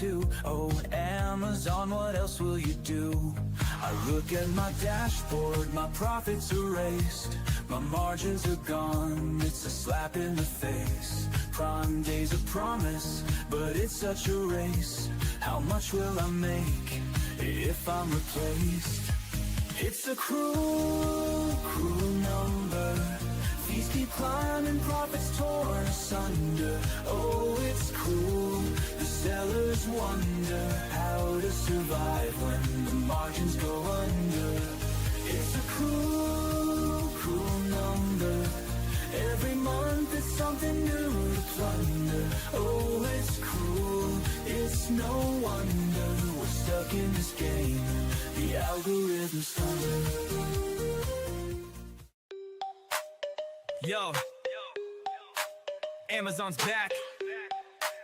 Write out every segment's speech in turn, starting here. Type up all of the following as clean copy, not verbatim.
too. Oh, Amazon, what else will you do? I look at my dashboard, my profits erased, my margins are gone, it's a slap in the face. Prime Day's a promise, but it's such a race. How much will I make if I'm replaced? It's a cruel, cruel number. Fees keep climbing, profits torn asunder. Oh, it's cruel, the sellers wonder how to survive when the margins go under. It's a cruel, cruel number. Every month it's something new to plunder. Oh, it's cruel, it's no wonder we're stuck in this game, the algorithm's thunder. Yo, Amazon's back,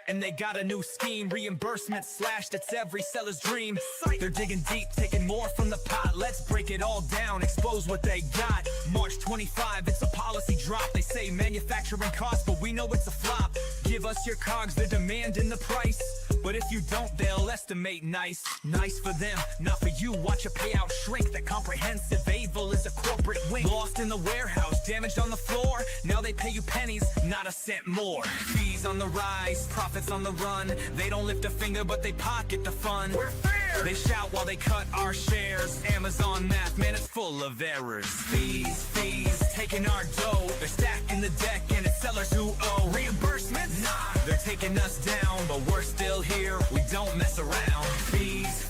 and they got a new scheme. Reimbursement slashed, it's every seller's dream. They're digging deep, taking more from the pot. Let's break it all down, expose what they got. March 25, it's a policy drop. They say manufacturing costs, but we know it's a flop. Give us your cogs, they're demanding the price. But if you don't, they'll estimate nice. Nice for them, not for you. Watch a payout shrink. That comprehensive evil is a corporate wing. Lost in the warehouse, damaged on the floor. Now they pay you pennies, not a cent more. Fees on the rise, profits on the run. They don't lift a finger, but they pocket the fun. We're fair! They shout while they cut our shares. Amazon math, man, it's full of errors. Fees, taking our dough. They're stacking the deck, and it's sellers who owe. Reimbursement? Nah, they're taking us down, but we're still here, we don't mess around. Fees,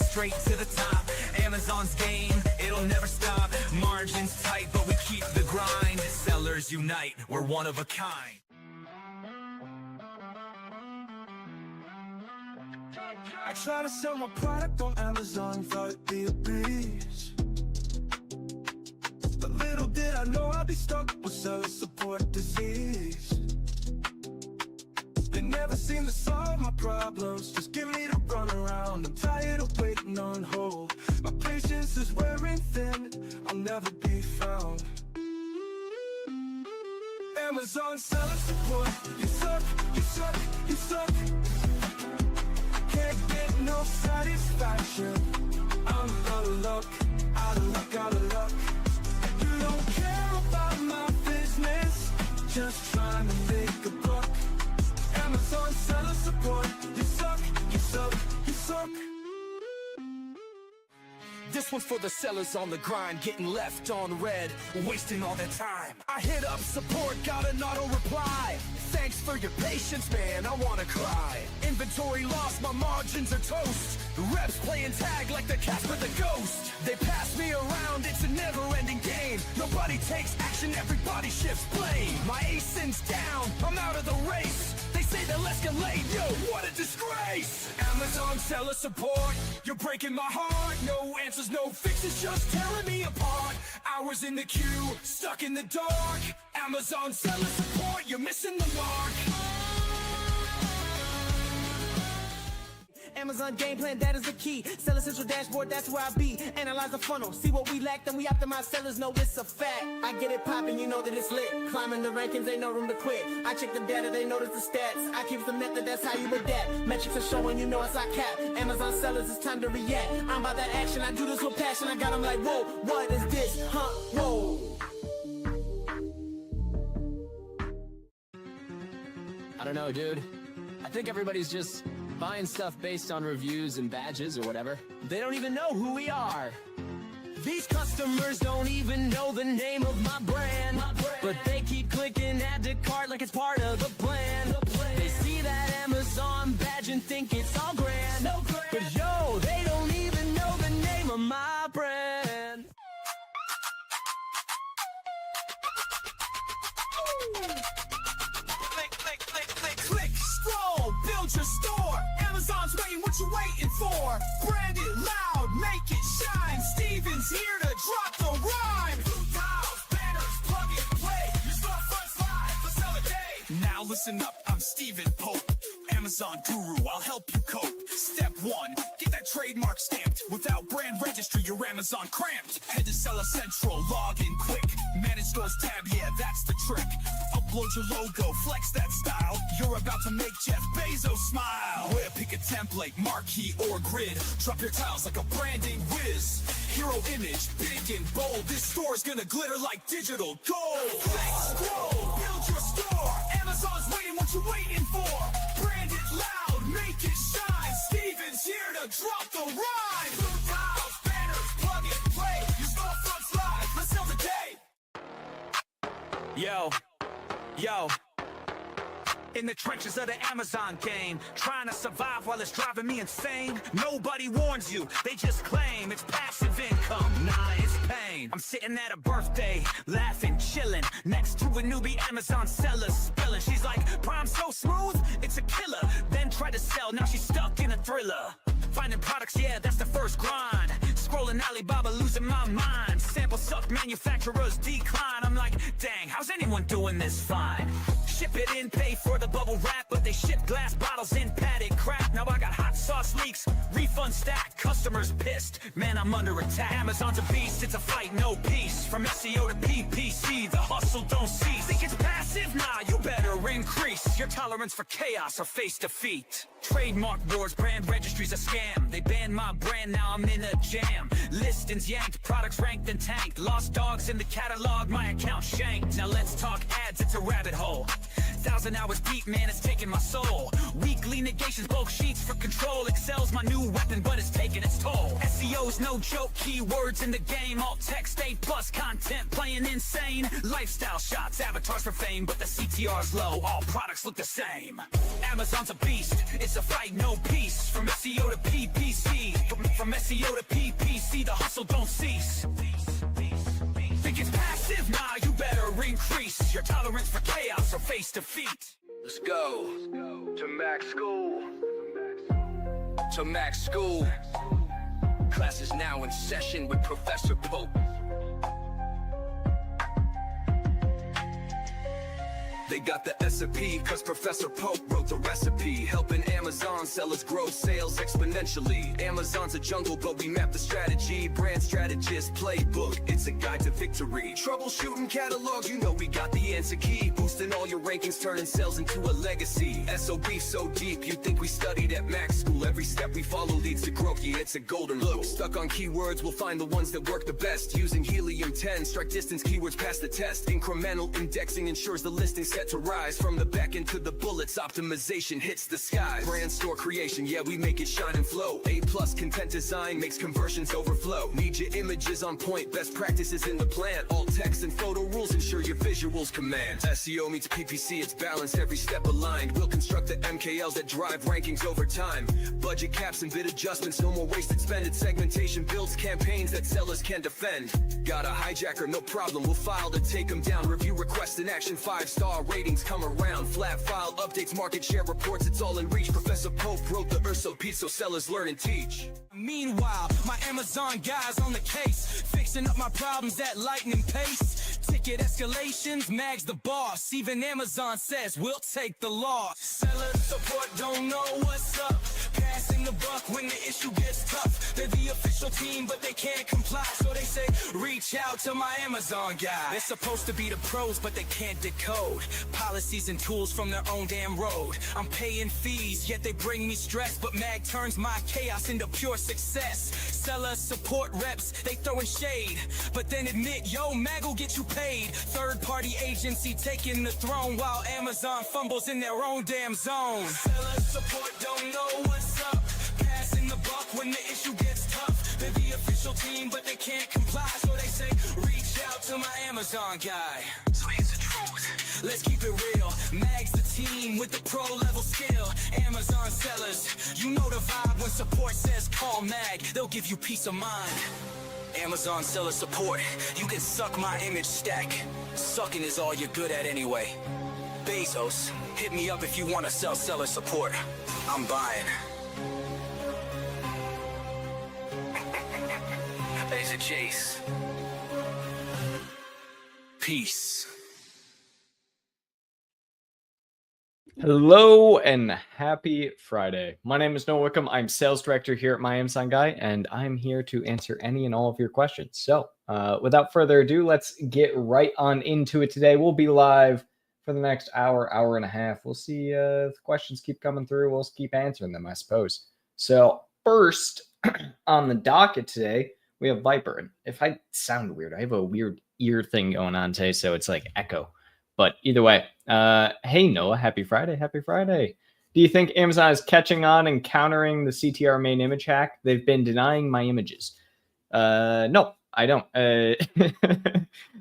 straight to the top. Amazon's game, it'll never stop. Margins tight, but we keep the grind. Sellers unite, we're one of a kind. I try to sell my product on Amazon, thought it'd be a breeze. But little did I know I'd be stuck with seller support disease. They never seem to solve my problems, just give me the runaround. I'm tired of waiting on hold. My patience is wearing thin, I'll never be found. Amazon seller support, you suck, you suck, you suck. Can't get no satisfaction. I'm out of luck, out of luck, out of luck. You don't care about my business, just trying to make a buck. Amazon seller support, you suck, you suck, you suck. This one's for the sellers on the grind, getting left on red, wasting all their time. I hit up support, got an auto reply. Thanks for your patience, man, I wanna cry. Inventory lost, my margins are toast. The reps playing tag like the Casper the Ghost. They pass me around, it's a never-ending game. Nobody takes action, everybody shifts blame. My ASIN's down, I'm out of the race. They say they'll escalate, yo, what a disgrace. Amazon seller support, you're breaking my heart. No answers, no fixes, just tearing me apart. Hours in the queue, stuck in the dark. Amazon seller support, you're missing the mark. Amazon game plan, that is the key. Seller central dashboard, that's where I be. Analyze the funnel, see what we lack, then we optimize. Sellers know it's a fact. I get it poppin', you know that it's lit. Climbing the rankings, ain't no room to quit. I check the data, they notice the stats. I keep the method, that's how you adapt. Metrics are showing, you know it's our cap. Amazon sellers, it's time to react. I'm about that action, I do this with passion. I got them like, whoa, what is this? Huh, whoa. I don't know, dude. I think everybody's just buying stuff based on reviews and badges or whatever. They don't even know who we are. These customers don't even know the name of my brand. But they keep clicking add to cart like it's part of the plan. They see that Amazon badge and think it's all grand. But yo, they don't even know the name of my brand. Click, scroll, build your store. Amazon's waiting, what you waiting for? Brand it loud, make it shine. Steven's here to drop the rhyme. Blue tiles, banners, plug and play. Your storefront's live, let's sell a day. Now listen up, I'm Steven Pope, Amazon guru, I'll help you cope. Step 1, get that trade trademark stamped. Without brand registry, your Amazon cramped. Head to Seller Central, log in quick. Manage stores tab, yeah, that's the trick. Upload your logo, flex that style. You're about to make Jeff Bezos smile. Where pick a template, marquee or grid. Drop your tiles like a branding whiz. Hero image, big and bold. This store's gonna glitter like digital gold. Flex, grow, build your store. Amazon's waiting, what you waiting for? Brand it loud, make it shine. Steven's here to drop the rhyme. Blue tiles, banners, plug and play. Your storefront's live, let's sell the day. Yo. In the trenches of the Amazon game, trying to survive while it's driving me insane. Nobody warns you, they just claim it's passive income. Nah, it's pain. I'm sitting at a birthday, laughing, chilling, next to a newbie Amazon seller spilling. She's like, Prime so smooth, it's a killer. Then tried to sell, now she's stuck in a thriller. Finding products, yeah, that's the first grind. Scrolling Alibaba, losing my mind. Sample suck, manufacturers decline. I'm like, dang, how's anyone doing this fine? Ship it in, pay for the bubble wrap, but they ship glass bottles in padded crap. Now I got hot sauce leaks, refund stacked, customers pissed. Man, I'm under attack. Amazon's a beast, it's a fight, no peace. From SEO to PPC, the hustle don't cease. Think it's passive? Nah, you better increase your tolerance for chaos or face defeat. Trademark wars, brand registries a scam. They banned my brand, now I'm in a jam. Listings yanked, products ranked and tanked. Lost dogs in the catalog, my account shanked. Now let's talk ads, it's a rabbit hole. 1,000 hours deep, man, it's taking my soul. Weekly negations, bulk sheets for control. Excel's my new weapon, but it's taking its toll. SEO's no joke, keywords in the game. Alt text, A+ content, playing insane. Lifestyle shots, avatars for fame, but the CTR's low. All products look the same. Amazon's a beast, it's a fight, no peace. From SEO to PPC, from SEO to PPC, the hustle don't cease. Think it's passive? Nah, you better increase your tolerance for chaos or face defeat. Let's go to Mac School. To Mac School. Class is now in session with Professor Pope. They got the S&P cause Professor Pope wrote the recipe, helping Amazon sellers grow sales exponentially. Amazon's a jungle, but we map the strategy. Brand strategist playbook, it's a guide to victory. Troubleshooting catalogs, you know we got the answer key. Boosting all your rankings, turning sales into a legacy. SOB so deep, you think we studied at Mac School. Every step we follow leads to growth, yeah, it's a golden rule. Stuck on keywords, we'll find the ones that work the best. Using helium-10, strike distance keywords past the test. Incremental indexing ensures the listing set to rise. From the back end to the bullets, optimization hits the skies. Brand store creation, yeah, we make it shine and flow. A+ content design makes conversions overflow. Need your images on point, best practices in the plan. Alt text and photo rules ensure your visuals command. SEO meets PPC, it's balanced, every step aligned. We'll construct the MKLs that drive rankings over time. Budget caps and bid adjustments, no more wasted spending. Segmentation builds campaigns that sellers can defend. Got a hijacker, no problem, we'll file to take them down. Review requests in action, 5-star ratings come around. Flat file updates, market share reports, it's all in reach. Professor Pope wrote the SOP so sellers learn and teach. Meanwhile, my Amazon guys on the case, fixing up my problems at lightning pace. Ticket escalations, Mag's the boss. Even Amazon says we'll take the loss. Seller support don't know what's up. Passing the buck when the issue gets tough. They're the official team, but they can't comply. So they say, reach out to my Amazon guy. They're supposed to be the pros, but they can't decode policies and tools from their own damn road. I'm paying fees, yet they bring me stress. But Mag turns my chaos into pure success. Seller support reps, they throwing shade, but then admit, yo, Mag will get you paid. Third-party agency taking the throne while Amazon fumbles in their own damn zone. Seller support don't know what's up. Passing the buck when the issue gets tough. They're the official team, but they can't comply. So they say, reach out to my Amazon guy. So here's the truth. Let's keep it real. Mag's the team with the pro-level skill. Amazon sellers, you know the vibe when support says call Mag. They'll give you peace of mind. Amazon seller support, you can suck my image stack. Sucking is all you're good at anyway. Bezos, hit me up if you want to sell seller support. I'm buying. There's a chase. Peace. Hello and happy Friday. My name is Noah Wickham. I'm sales director here at My Amazon Guy, and I'm here to answer any and all of your questions. So without further ado, let's get right on into it today. We'll be live for the next hour, hour and a half. We'll see if questions keep coming through. We'll keep answering them, I suppose. So first on the docket today, we have Viper. And if I sound weird, I have a weird ear thing going on today, so it's like echo. But either way, hey, Noah, happy Friday. Happy Friday. Do you think Amazon is catching on and countering the CTR main image hack? They've been denying my images. No, I don't.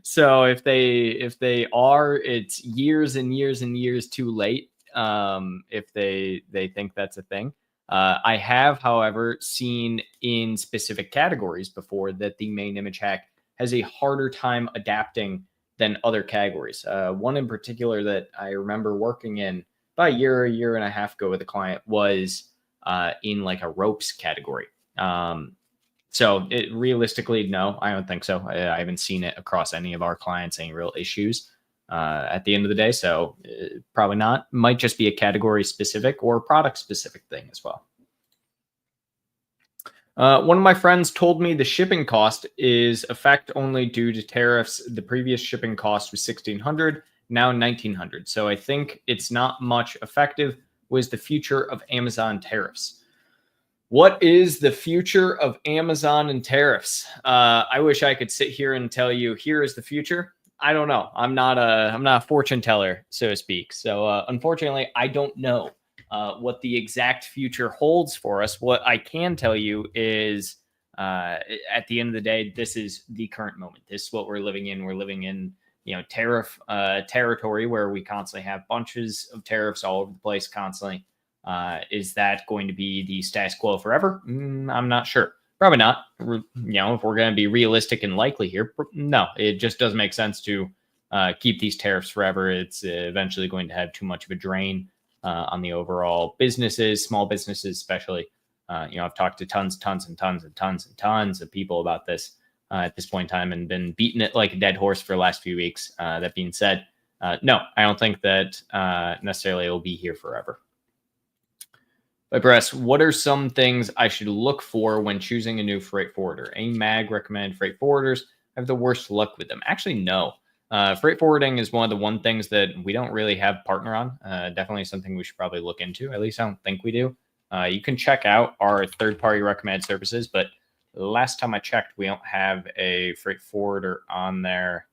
So if they are, it's years and years and years too late. If they think that's a thing. I have, however, seen in specific categories before that the main image hack has a harder time adapting than other categories. One in particular that I remember working in about a year and a half ago with a client was in like a ropes category. So realistically, no, I don't think so. I haven't seen it across any of our clients, any real issues at the end of the day. So probably not. Might just be a category specific or product specific thing as well. One of my friends told me the shipping cost is effect only due to tariffs. The previous shipping cost was $1,600, now $1,900. So I think it's not much effective. Was the future of Amazon tariffs? What is the future of Amazon and tariffs? I wish I could sit here and tell you here is the future. I don't know. I'm not a fortune teller, so to speak. So unfortunately, I don't know what the exact future holds for us. What I can tell you is at the end of the day, this is the current moment. This is what we're living in. We're living in, tariff territory where we constantly have bunches of tariffs all over the place constantly. Is that going to be the status quo forever? I'm not sure. Probably not. If we're going to be realistic and likely here, no, it just doesn't make sense to keep these tariffs forever. It's eventually going to have too much of a drain on the overall businesses, small businesses, especially. I've talked to tons of people about this at this point in time and been beating it like a dead horse for the last few weeks. That being said, no, I don't think that necessarily it will be here forever. But Bress, what are some things I should look for when choosing a new freight forwarder? Any mag recommended freight forwarders? I have the worst luck with them. Actually, no. Freight forwarding is one of the things that we don't really have partner on. Definitely something we should probably look into. At least I don't think we do. You can check out our third-party recommended services, but last time I checked, we don't have a freight forwarder on there.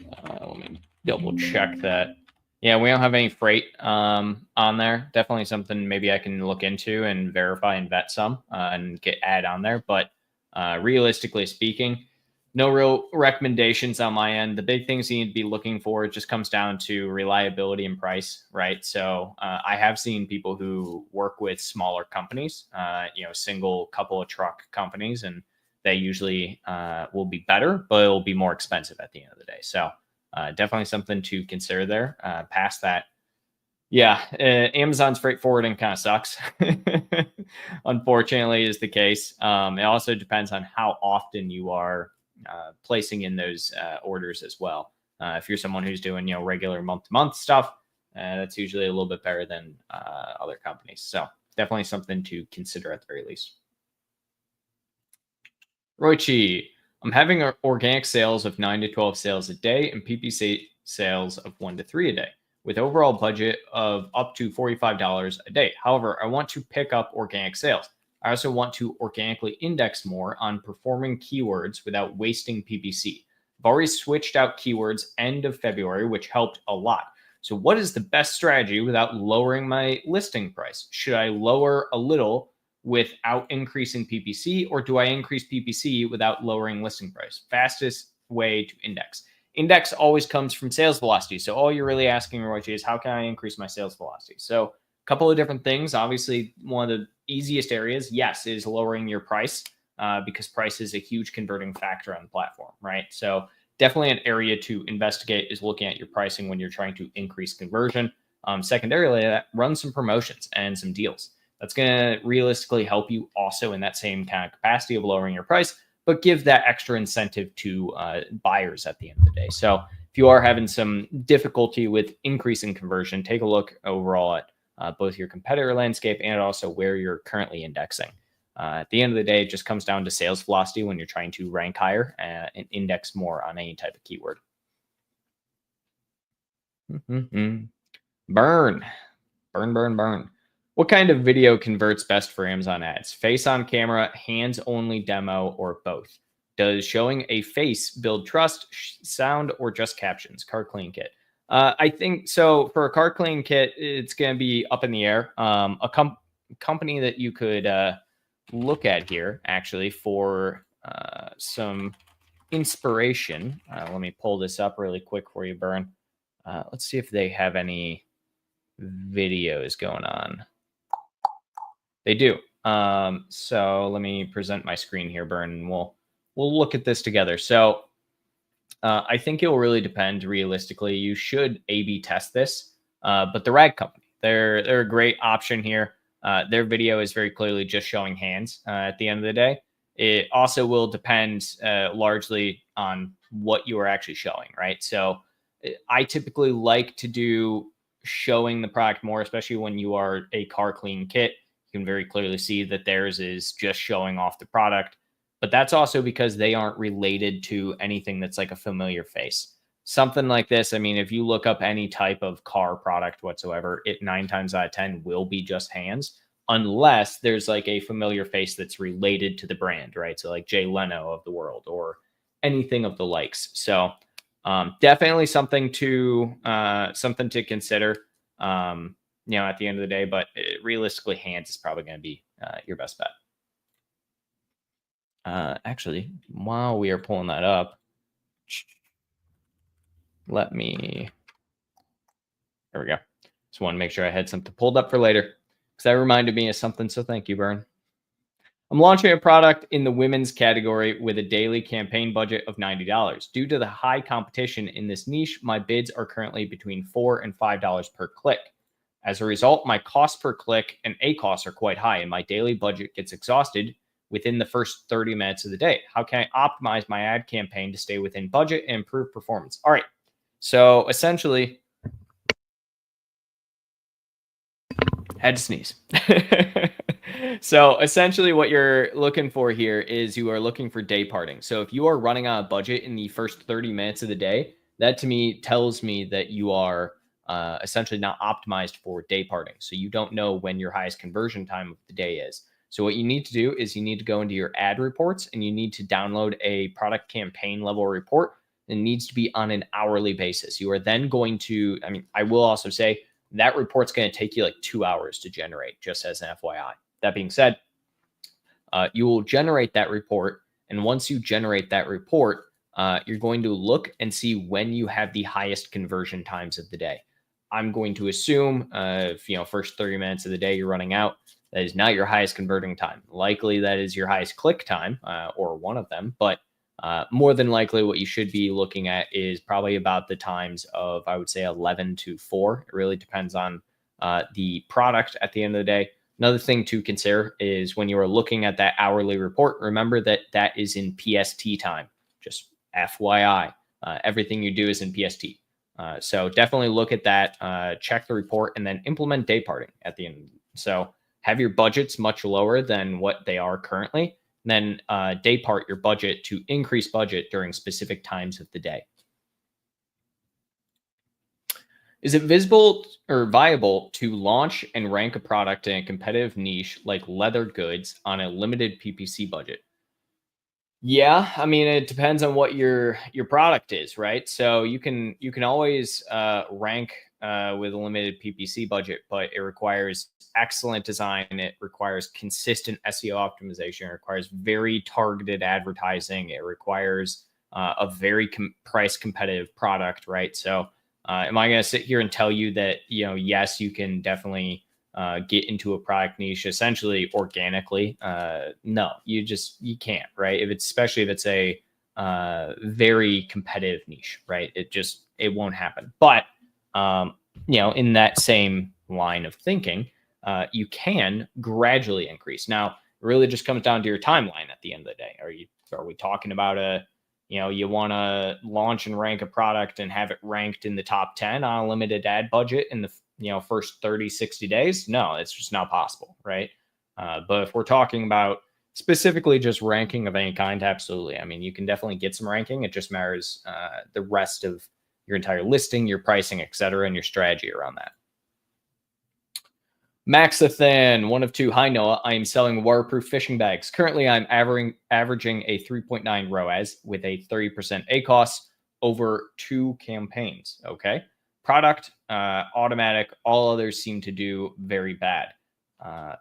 Let me double check that. Yeah, we don't have any freight on there. Definitely something maybe I can look into and verify and vet some and add on there. But realistically speaking, no real recommendations on my end. The big things you need to be looking for, it just comes down to reliability and price, right? So I have seen people who work with smaller companies, single couple of truck companies, and they usually will be better, but it'll be more expensive at the end of the day. So definitely something to consider there. Past that, yeah, Amazon's freight forwarding kind of sucks. Unfortunately, is the case. It also depends on how often you are placing in those orders as well. If you're someone who's doing regular month-to-month stuff, that's usually a little bit better than other companies. So definitely something to consider at the very least. Roichi, I'm having organic sales of 9 to 12 sales a day and PPC sales of 1 to 3 a day with overall budget of up to $45 a day. However, I want to pick up organic sales. I also want to organically index more on performing keywords without wasting PPC. I've already switched out keywords end of February, which helped a lot. So what is the best strategy without lowering my listing price? Should I lower a little without increasing PPC, or do I increase PPC without lowering listing price? Fastest way to index. Index always comes from sales velocity. So all you're really asking, Roichi, is how can I increase my sales velocity? So a couple of different things. Obviously, one of the easiest areas, yes, is lowering your price because price is a huge converting factor on the platform, right? So definitely an area to investigate is looking at your pricing when you're trying to increase conversion. Secondarily, run some promotions and some deals. That's going to realistically help you also in that same kind of capacity of lowering your price, but give that extra incentive to buyers at the end of the day. So if if you are having some difficulty with increasing conversion, take a look overall at both your competitor landscape and also where you're currently indexing. At the end of the day, it just comes down to sales velocity when you're trying to rank higher and index more on any type of keyword. Burn. Burn, burn, burn. What kind of video converts best for Amazon ads? Face on camera, hands only demo, or both? Does showing a face build trust, sound, or just captions? Card clean kit. I think so. For a card clean kit, it's going to be up in the air. A company that you could look at here actually for some inspiration. Let me pull this up really quick for you, Burn. Let's see if they have any videos going on. They do. So let me present my screen here, Burn, and we'll look at this together. So I think it will really depend. Realistically, you should A/B test this. But the Rag Company, they're a great option here. Their video is very clearly just showing hands at the end of the day. It also will depend largely on what you are actually showing, right? So I typically like to do showing the product more, especially when you are a car clean kit. You can very clearly see that theirs is just showing off the product, but that's also because they aren't related to anything that's like a familiar face. Something like this, I mean, if you look up any type of car product whatsoever, it 9 times out of 10 will be just hands, unless there's like a familiar face that's related to the brand, right? So like Jay Leno of the world or anything of the likes. So definitely something to consider, at the end of the day, but realistically, hands is probably going to be your best bet. Actually, while we are pulling that up, there we go. Just want to make sure I had something pulled up for later because that reminded me of something. So thank you, Burn. I'm launching a product in the women's category with a daily campaign budget of $90. Due to the high competition in this niche, my bids are currently between $4 and $5 per click. As a result, my cost per click and ACoS are quite high, and my daily budget gets exhausted within the first 30 minutes of the day. How can I optimize my ad campaign to stay within budget and improve performance? All right. So essentially, had to sneeze. So essentially what you're looking for here is you are looking for day parting. So if you are running on a budget in the first 30 minutes of the day, that to me tells me that you are essentially not optimized for day parting. So you don't know when your highest conversion time of the day is. So what you need to do is you need to go into your ad reports and you need to download a product campaign level report. It needs to be on an hourly basis. You are then going to, I will also say that report's going to take you like 2 hours to generate, just as an FYI. That being said, you will generate that report. And once you generate that report, you're going to look and see when you have the highest conversion times of the day. I'm going to assume, first 30 minutes of the day you're running out, that is not your highest converting time. Likely that is your highest click time, or one of them. But more than likely what you should be looking at is probably about the times of, I would say, 11 to 4. It really depends on the product at the end of the day. Another thing to consider is when you are looking at that hourly report, remember that that is in PST time. Just FYI, everything you do is in PST. So definitely look at that, check the report, and then implement day parting at the end. So have your budgets much lower than what they are currently, then day part your budget to increase budget during specific times of the day. Is it visible or viable to launch and rank a product in a competitive niche like leather goods on a limited PPC budget? Yeah, it depends on what your product is, right? So you can always rank with a limited PPC budget, but it requires excellent design. It requires consistent SEO optimization. It requires very targeted advertising. It requires a very price competitive product, right? So am I going to sit here and tell you that, yes, you can definitely get into a product niche essentially organically? No, you can't, right? Especially if it's a very competitive niche, right? It won't happen. But, in that same line of thinking, you can gradually increase. Now, it really just comes down to your timeline at the end of the day. Are we talking about a You want to launch and rank a product and have it ranked in the top 10 on a limited ad budget in the first 30, 60 days. No, it's just not possible, right? But if we're talking about specifically just ranking of any kind, absolutely. I mean, you can definitely get some ranking. It just matters the rest of your entire listing, your pricing, etc., and your strategy around that. Maxathan, 1 of 2. Hi, Noah. I am selling waterproof fishing bags. Currently, I'm averaging a 3.9 ROAS with a 30% ACOS over 2 campaigns. Okay. Product, automatic. All others seem to do very bad.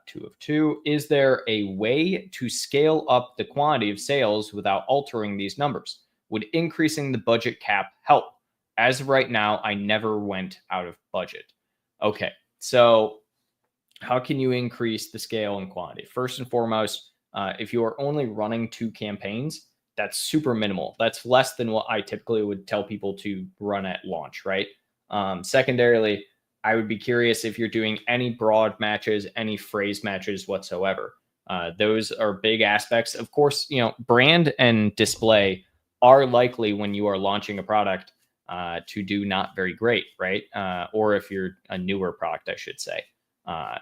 2 of 2. Is there a way to scale up the quantity of sales without altering these numbers? Would increasing the budget cap help? As of right now, I never went out of budget. Okay. So how can you increase the scale and quantity? First and foremost, if you are only running 2 campaigns, that's super minimal. That's less than what I typically would tell people to run at launch, right? Secondarily, I would be curious if you're doing any broad matches, any phrase matches whatsoever. Those are big aspects. Of course, brand and display are likely, when you are launching a product, to do not very great, right? Or if you're a newer product, I should say.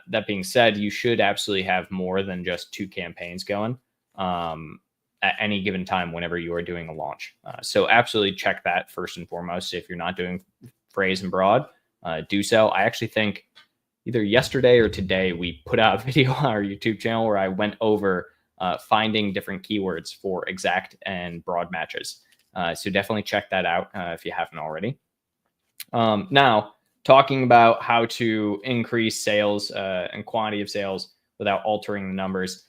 That being said, you should absolutely have more than just 2 campaigns going at any given time whenever you are doing a launch. So absolutely check that first and foremost. If you're not doing phrase and broad, do so. I actually think either yesterday or today, we put out a video on our YouTube channel where I went over finding different keywords for exact and broad matches. So definitely check that out if you haven't already. Now, talking about how to increase sales and quantity of sales without altering the numbers,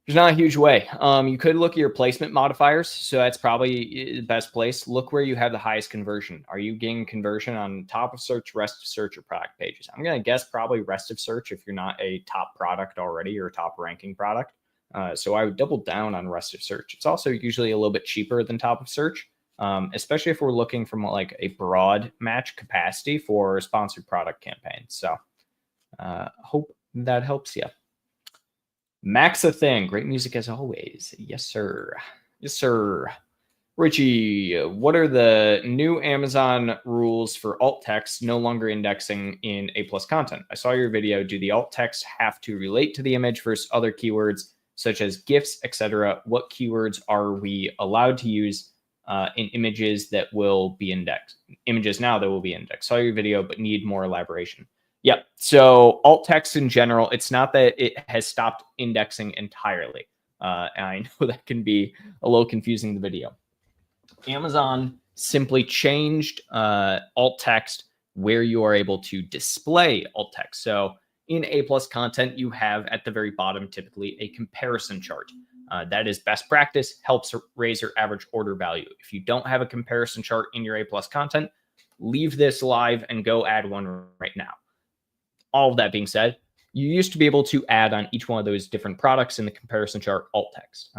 there's not a huge way. You could look at your placement modifiers. So that's probably the best place. Look where you have the highest conversion. Are you getting conversion on top of search, rest of search, or product pages? I'm going to guess probably rest of search if you're not a top product already or a top ranking product. So I would double down on rest of search. It's also usually a little bit cheaper than top of search, especially if we're looking from like a broad match capacity for sponsored product campaigns. So hope that helps you. Maxathan, great music as always. Yes, sir. Yes, sir. Richie, what are the new Amazon rules for alt text no longer indexing in A+ content? I saw your video. Do the alt text have to relate to the image versus other keywords such as GIFs, etc.? What keywords are we allowed to use in images that will be indexed? Images now that will be indexed. Saw your video, but need more elaboration. Yeah. So alt text in general, it's not that it has stopped indexing entirely. And I know that can be a little confusing in the video. Amazon simply changed alt text where you are able to display alt text. So in A+ content, you have at the very bottom typically a comparison chart. That is best practice, helps raise your average order value. If you don't have a comparison chart in your A+ content, leave this live and go add one right now. All of that being said, you used to be able to add on each one of those different products in the comparison chart alt text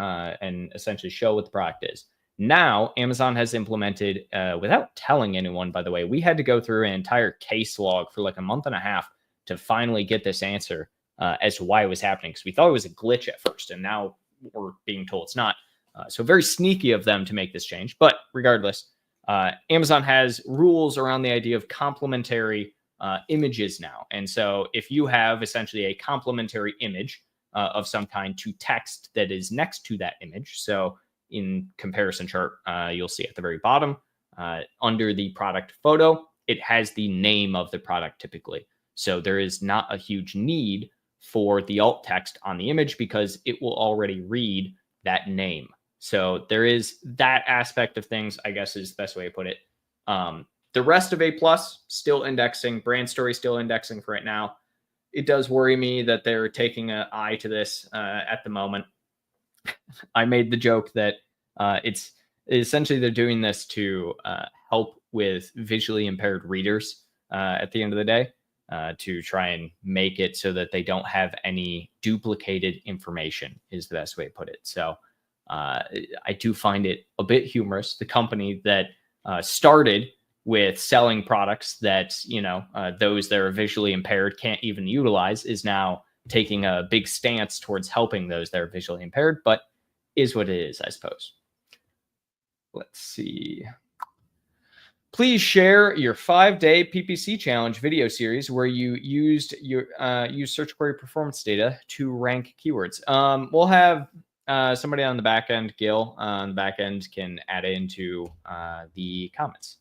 and essentially show what the product is. Now, Amazon has implemented, without telling anyone, by the way, we had to go through an entire case log for like a month and a half to finally get this answer as to why it was happening. Because we thought it was a glitch at first, and now we're being told it's not. So very sneaky of them to make this change. But regardless, Amazon has rules around the idea of complementary images now. And so if you have essentially a complementary image of some kind to text that is next to that image, so in comparison chart, you'll see at the very bottom under the product photo, it has the name of the product typically. So there is not a huge need for the alt text on the image because it will already read that name. So there is that aspect of things, I guess is the best way to put it. The rest of A+ still indexing, brand story still indexing for right now. It does worry me that they're taking an eye to this at the moment. I made the joke that it's essentially they're doing this to help with visually impaired readers at the end of the day, to try and make it so that they don't have any duplicated information is the best way to put it. So I do find it a bit humorous. The company that started with selling products that, those that are visually impaired can't even utilize is now taking a big stance towards helping those that are visually impaired, but is what it is, I suppose. Let's see. Please share your 5-day PPC challenge video series where you used your search query performance data to rank keywords. We'll have somebody on the back end, Gil, on the back end can add it into the comments.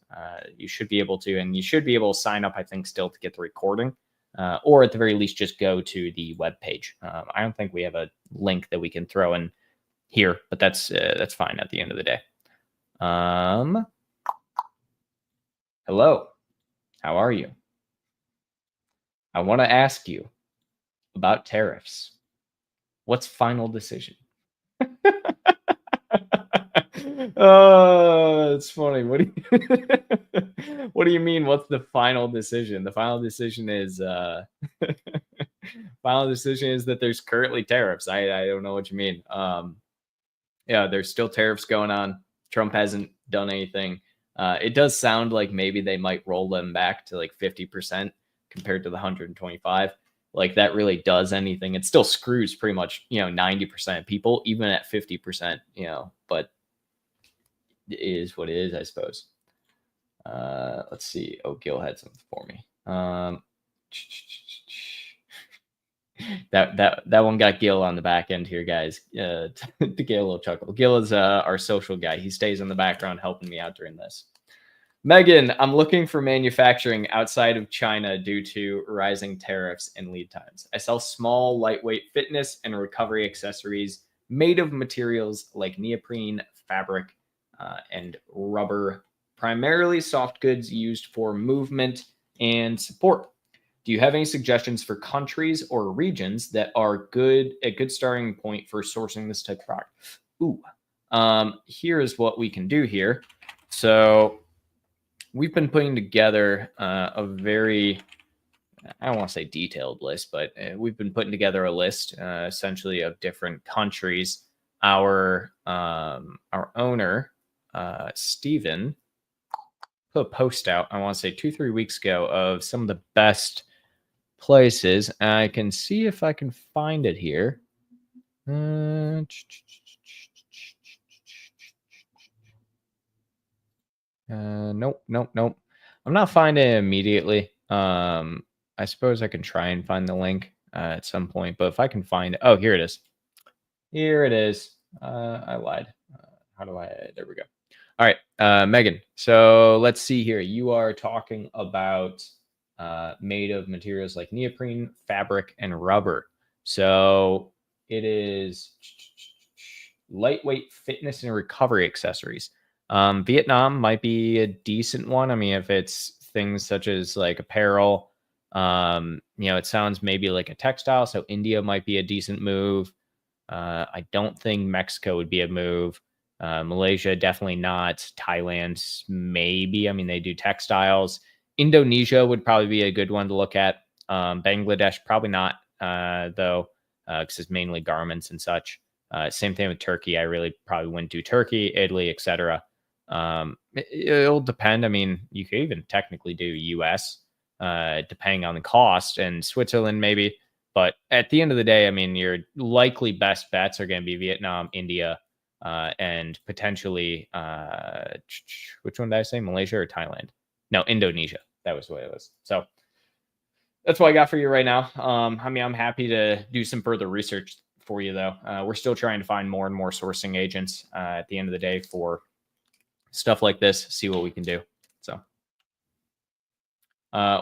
You should be able to, and you should be able to sign up, I think, still to get the recording, or at the very least, just go to the web page. I don't think we have a link that we can throw in here, but that's fine at the end of the day. Hello, how are you? I want to ask you about tariffs. What's final decision? Oh, it's funny. What do you mean? What's the final decision? The final decision is final decision is that there's currently tariffs. I don't know what you mean. Yeah, there's still tariffs going on. Trump hasn't done anything. It does sound like maybe they might roll them back to like 50% compared to the 125. Like that really does anything. It still screws pretty much, 90% of people, even at 50%, but it is what it is, I suppose. Let's see. Oh, Gil had something for me. That one got Gil on the back end here, guys. To get a little chuckle. Gil is our social guy. He stays in the background helping me out during this. Megan, I'm looking for manufacturing outside of China due to rising tariffs and lead times. I sell small, lightweight fitness and recovery accessories made of materials like neoprene, fabric, and rubber, primarily soft goods used for movement and support. Do you have any suggestions for countries or regions that are a good starting point for sourcing this type of product? Ooh, here's what we can do here. So we've been putting together a very, I don't want to say detailed list, but we've been putting together a list essentially of different countries. Our owner, Steven, put a post out, I want to say 2-3 weeks ago, of some of the best places. I can see if I can find it here. Nope. I'm not finding it immediately. I suppose I can try and find the link at some point, but if I can find it, oh, here it is. Here it is. I lied. There we go. All right, Megan. So let's see here. You are talking about made of materials like neoprene, fabric, and rubber. So it is lightweight fitness and recovery accessories. Vietnam might be a decent one. I mean, if it's things such as like apparel, it sounds maybe like a textile. So India might be a decent move. I don't think Mexico would be a move. Malaysia, definitely not. Thailand, maybe. I mean, they do textiles. Indonesia would probably be a good one to look at. Bangladesh, probably not, though, because it's mainly garments and such. Same thing with Turkey. I really probably wouldn't do Turkey, Italy, etc. It'll depend. I mean, you could even technically do US, depending on the cost, and Switzerland maybe. But at the end of the day, I mean, your likely best bets are going to be Vietnam, India, and potentially, which one did I say? Malaysia or Thailand? No, Indonesia. That was what it was. So that's what I got for you right now. I mean, I'm happy to do some further research for you, though. We're still trying to find more and more sourcing agents at the end of the day for stuff like this, see what we can do. So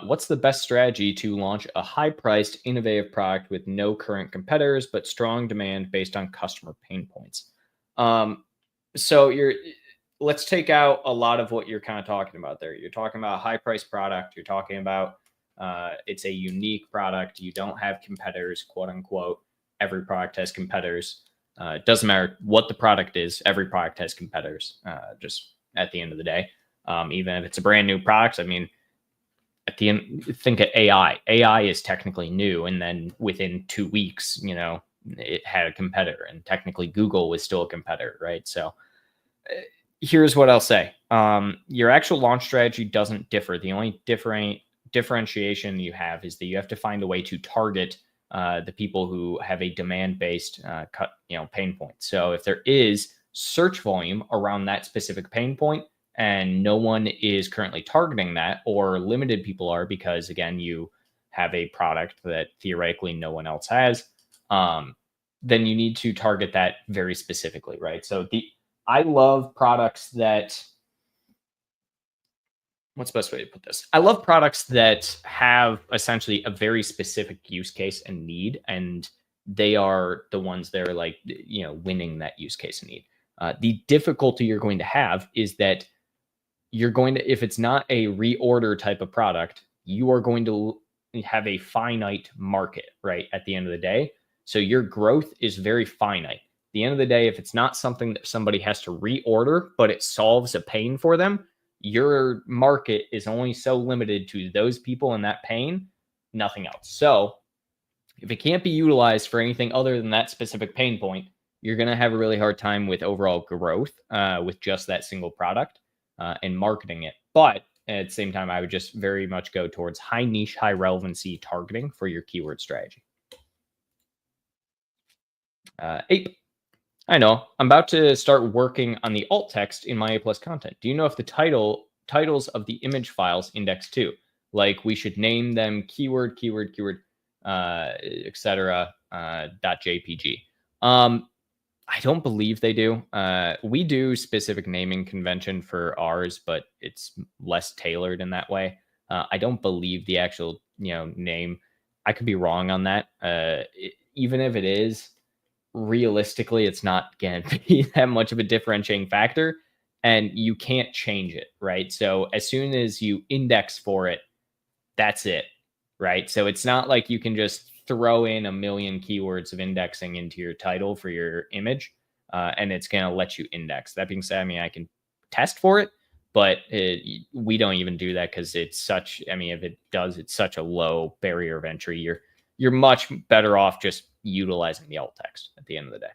what's the best strategy to launch a high-priced, innovative product with no current competitors, but strong demand based on customer pain points? Let's take out a lot of what you're kind of talking about there. You're talking about a high-priced product. You're talking about it's a unique product. You don't have competitors, quote unquote. Every product has competitors. It doesn't matter what the product is. Every product has competitors. Just at the end of the day, even if it's a brand new product. I mean, at the end, think of AI. AI is technically new, and then within 2 weeks, it had a competitor, and technically Google was still a competitor, right? So here's what I'll say. Your actual launch strategy doesn't differ. The only differentiation you have is that you have to find a way to target the people who have a demand-based pain point. So if there is search volume around that specific pain point, and no one is currently targeting that, or limited people are because, again, you have a product that theoretically no one else has, then you need to target that very specifically, right? So I love products that, what's the best way to put this? I love products that have essentially a very specific use case and need, and they are the ones that are like, winning that use case and need. The difficulty you're going to have is that you're going to, if it's not a reorder type of product, you are going to have a finite market, right? At the end of the day. So your growth is very finite. At the end of the day, if it's not something that somebody has to reorder, but it solves a pain for them, your market is only so limited to those people in that pain, nothing else. So if it can't be utilized for anything other than that specific pain point, you're going to have a really hard time with overall growth with just that single product and marketing it. But at the same time, I would just very much go towards high niche, high relevancy targeting for your keyword strategy. Ape. I know. I'm about to start working on the alt text in my A+ content. Do you know if the titles of the image files index too? Like we should name them keyword, etc. .jpg. I don't believe they do. We do specific naming convention for ours, but it's less tailored in that way. I don't believe the actual name. I could be wrong on that. Even if it is, realistically, it's not going to be that much of a differentiating factor, and you can't change it, right? So as soon as you index for it, that's it, right? So it's not like you can just throw in a million keywords of indexing into your title for your image, and it's going to let you index. That being said, I mean, I can test for it, but we don't even do that because it's such, I mean, if it does, it's such a low barrier of entry. You're much better off just utilizing the alt text at the end of the day.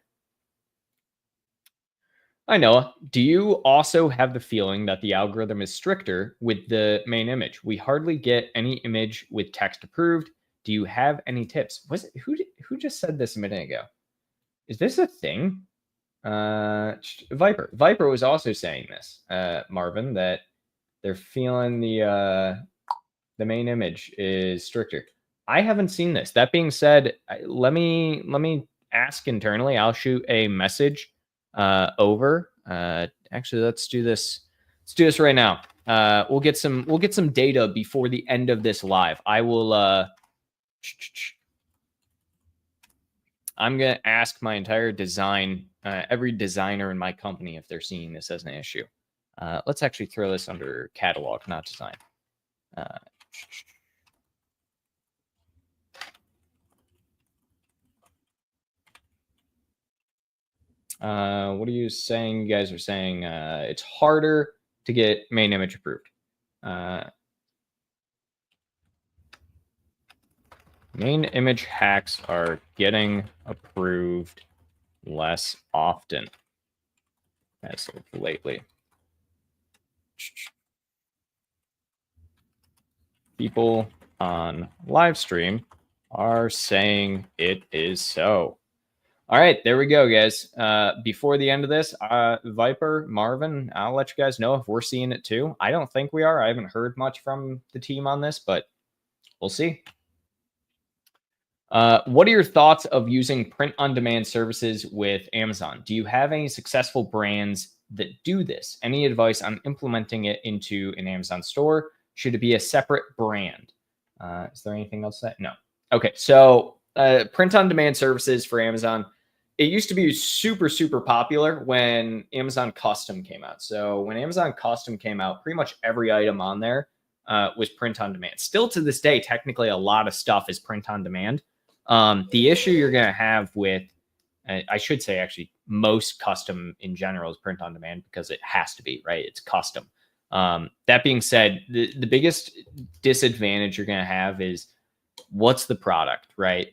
Hi, Noah. Do you also have the feeling that the algorithm is stricter with the main image? We hardly get any image with text approved. Do you have any tips? Who just said this a minute ago? Is this a thing? Viper. Viper was also saying this, Marvin, that they're feeling the main image is stricter. I haven't seen this. That being said, let me ask internally. I'll shoot a message over. Actually, let's do this. Let's do this right now. We'll get some data before the end of this live. I will. I'm gonna ask my entire design, every designer in my company, if they're seeing this as an issue. Let's actually throw this under catalog, not design. What are you saying? You guys are saying it's harder to get main image approved. Main image hacks are getting approved less often as of lately. People on live stream are saying it is so. All right, there we go, guys. Before the end of this, Viper, Marvin, I'll let you guys know if we're seeing it too. I don't think we are. I haven't heard much from the team on this, but we'll see. What are your thoughts of using print-on-demand services with Amazon? Do you have any successful brands that do this? Any advice on implementing it into an Amazon store? Should it be a separate brand? Is there anything else to say? No. Okay, so print-on-demand services for Amazon. It used to be super, super popular when Amazon Custom came out. So when Amazon Custom came out, pretty much every item on there was print on demand. Still to this day, technically a lot of stuff is print on demand. The issue you're going to have with, I should say actually, most custom in general is print on demand because it has to be, right? It's custom. That being said, the biggest disadvantage you're going to have is what's the product, right?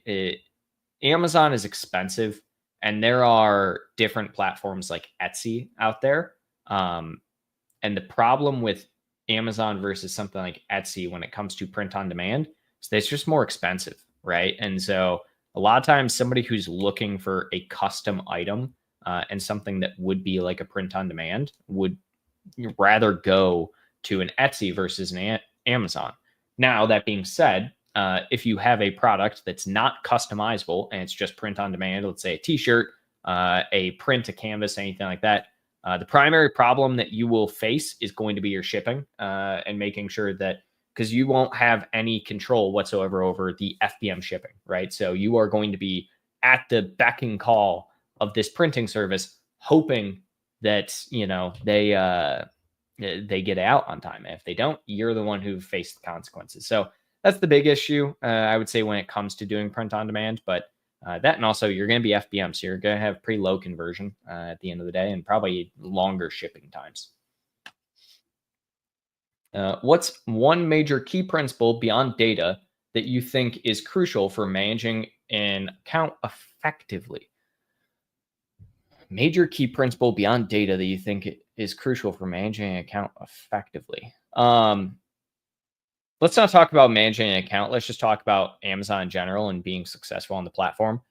Amazon is expensive. And there are different platforms like Etsy out there. And the problem with Amazon versus something like Etsy when it comes to print on demand is that it's just more expensive, right? And so a lot of times somebody who's looking for a custom item and something that would be like a print on demand would rather go to an Etsy versus an Amazon. Now, that being said, if you have a product that's not customizable and it's just print on demand, let's say a t-shirt, a print, a canvas, anything like that, the primary problem that you will face is going to be your shipping and making sure that, because you won't have any control whatsoever over the FBM shipping, right? So you are going to be at the beck and call of this printing service, hoping that, you know, they get out on time. And if they don't, you're the one who faced the consequences. So that's the big issue, I would say, when it comes to doing print on demand. But that, and also you're going to be FBM, so you're going to have pretty low conversion at the end of the day, and probably longer shipping times. What's one major key principle beyond data that you think is crucial for managing an account effectively? Major key principle beyond data that you think is crucial for managing an account effectively. Let's not talk about managing an account. Let's just talk about Amazon in general and being successful on the platform.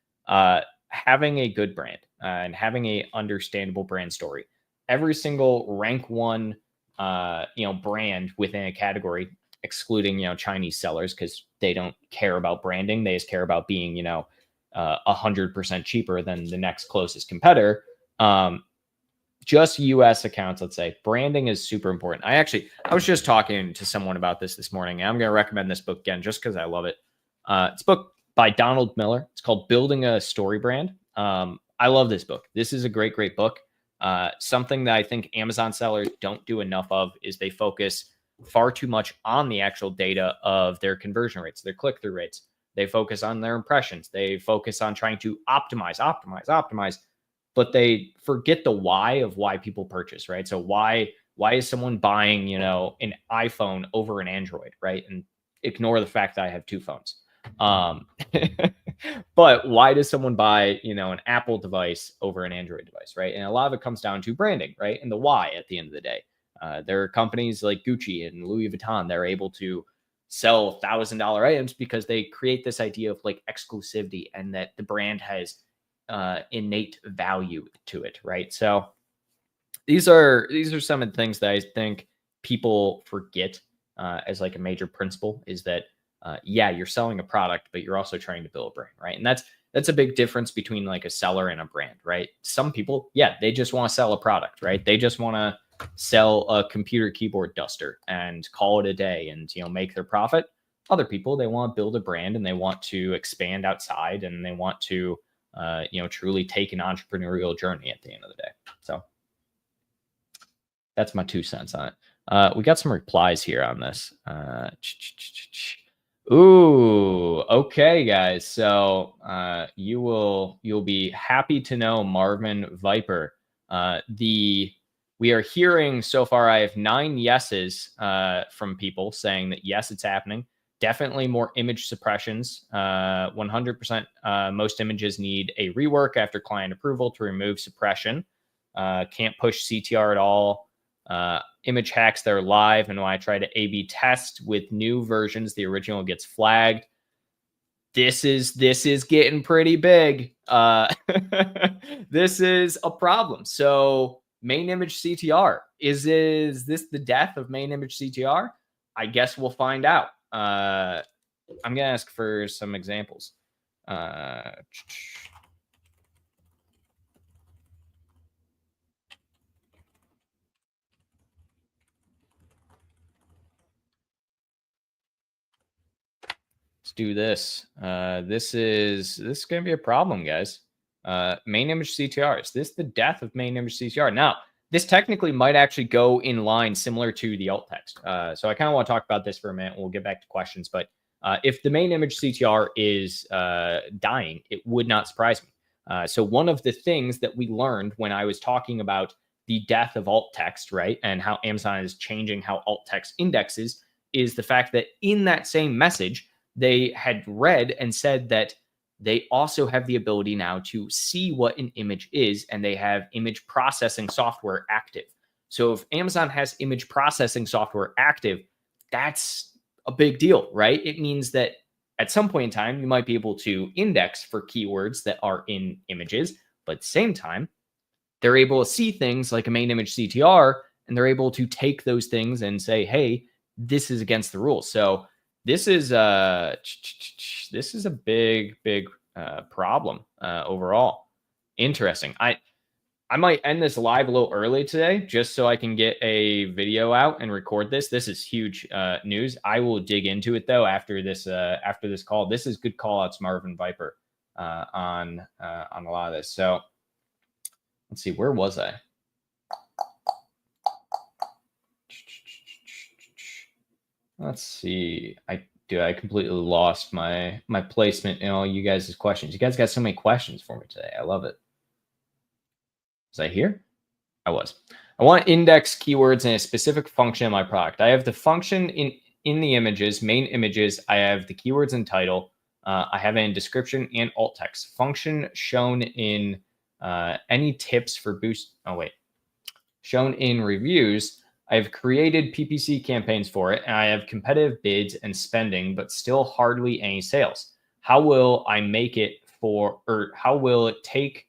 Having a good brand and having a understandable brand story. Every single rank one, brand within a category, excluding, Chinese sellers, because they don't care about branding. They just care about being, 100% cheaper than the next closest competitor. Just US accounts, let's say, branding is super important. I was just talking to someone about this morning, and I'm going to recommend this book again just because I love it. It's a book by Donald Miller. It's called Building a Story Brand. I love this book. This is a great book. Something that I think Amazon sellers don't do enough of is they focus far too much on the actual data of their conversion rates, their click-through rates. They focus on their impressions. They focus on trying to optimize, but they forget the why of why people purchase, right? So why is someone buying, an iPhone over an Android, right? And ignore the fact that I have two phones. But why does someone buy, an Apple device over an Android device, right? And a lot of it comes down to branding, right? And the why at the end of the day. There are companies like Gucci and Louis Vuitton that are able to sell $1,000 items because they create this idea of like exclusivity and that the brand has innate value to it, right? So these are some of the things that I think people forget as like a major principle is that you're selling a product, but you're also trying to build a brand, right? And that's a big difference between like a seller and a brand, right? Some people, they just want to sell a product, right? They just want to sell a computer keyboard duster and call it a day and, make their profit. Other people, they want to build a brand and they want to expand outside and they want to, truly take an entrepreneurial journey at the end of the day. So that's my 2 cents on it. We got some replies here on this. Ooh, okay, guys. So you'll be happy to know, Marvin Viper. We are hearing so far, I have 9 yeses from people saying that yes, it's happening. Definitely more image suppressions. 100%. Most images need a rework after client approval to remove suppression. Can't push CTR at all. Image hacks that are live, and when I try to A/B test with new versions, the original gets flagged. This is getting pretty big. This is a problem. So main image CTR, is this the death of main image CTR? I guess we'll find out. I'm gonna ask for some examples. Let's do this. This is going to be a problem, guys. Main image CTR. Is this the death of main image CTR? Now, this technically might actually go in line similar to the alt text. So I kind of want to talk about this for a minute. We'll get back to questions. But if the main image CTR is dying, it would not surprise me. So one of the things that we learned when I was talking about the death of alt text, right, and how Amazon is changing how alt text indexes, is the fact that in that same message, they had read and said that they also have the ability now to see what an image is, and they have image processing software active. So if Amazon has image processing software active, that's a big deal, right? It means that at some point in time, you might be able to index for keywords that are in images, but at the same time, they're able to see things like a main image CTR, and they're able to take those things and say, hey, this is against the rules. So this is a big problem overall. Interesting. I might end this live a little early today just so I can get a video out and record this. This is huge news. I will dig into it though after this call. This is good call outs, Marvin Viper, on a lot of this. So let's see, where was I? Let's see. I completely lost my placement in all you guys' questions. You guys got so many questions for me today. I love it. Was I here? I was. I want index keywords in a specific function in my product. I have the function in the images, main images. I have the keywords and title. I have it in description and alt text. Function shown in any tips for boost. Oh, wait. Shown in reviews. I've created PPC campaigns for it, and I have competitive bids and spending, but still hardly any sales. How will I make it for, or how will it take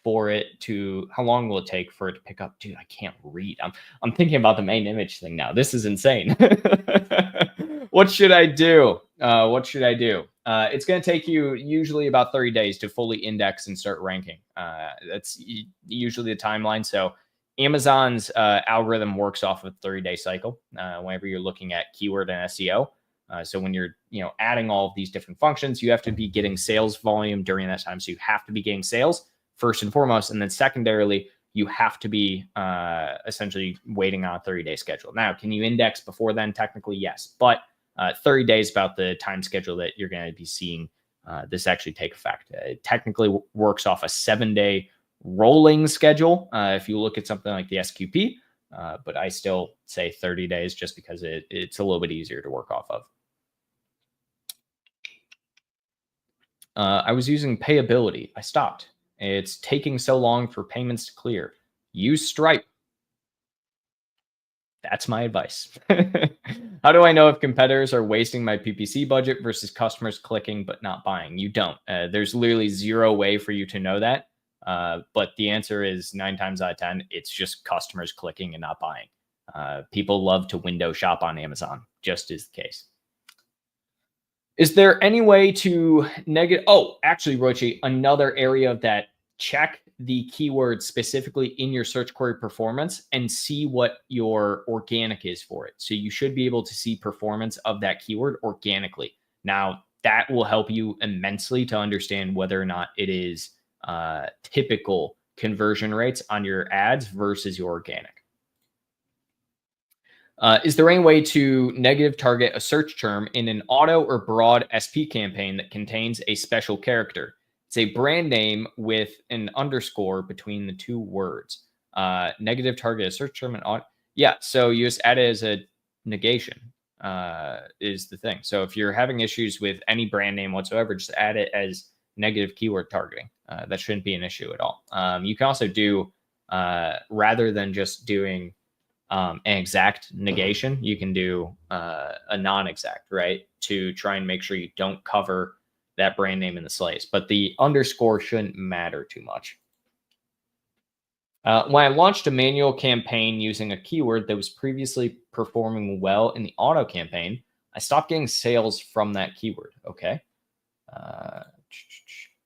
for it to, how long will it take for it to pick up? Dude, I can't read. I'm thinking about the main image thing now. This is insane. What should I do? What should I do? It's going to take you usually about 30 days to fully index and start ranking. That's usually the timeline. So Amazon's algorithm works off of a 30-day cycle whenever you're looking at keyword and SEO. So when you're adding all of these different functions, you have to be getting sales volume during that time. So you have to be getting sales first and foremost, and then secondarily, you have to be essentially waiting on a 30-day schedule. Now, can you index before then? Technically, yes, but 30 days about the time schedule that you're going to be seeing this actually take effect. It technically works off a 7-day rolling schedule if you look at something like the SQP, but I still say 30 days just because it's a little bit easier to work off of. I was using payability. I stopped. It's taking so long for payments to clear. Use Stripe. That's my advice. How do I know if competitors are wasting my PPC budget versus customers clicking but not buying? You don't. There's literally zero way for you to know that. But the answer is 9 times out of 10, it's just customers clicking and not buying. People love to window shop on Amazon, just is the case. Is there any way to Oh, actually, Rochi, another area of that, check the keyword specifically in your search query performance and see what your organic is for it. So you should be able to see performance of that keyword organically. Now, that will help you immensely to understand whether or not it is typical conversion rates on your ads versus your organic. Is there any way to negative target a search term in an auto or broad SP campaign that contains a special character? It's a brand name with an underscore between the two words. Negative target a search term in auto. Yeah, so you just add it as a negation is the thing. So if you're having issues with any brand name whatsoever, just add it as negative keyword targeting. That shouldn't be an issue at all. You can also do, rather than just doing an exact negation, you can do a non-exact, right? To try and make sure you don't cover that brand name in the slice. But the underscore shouldn't matter too much. When I launched a manual campaign using a keyword that was previously performing well in the auto campaign, I stopped getting sales from that keyword. Okay.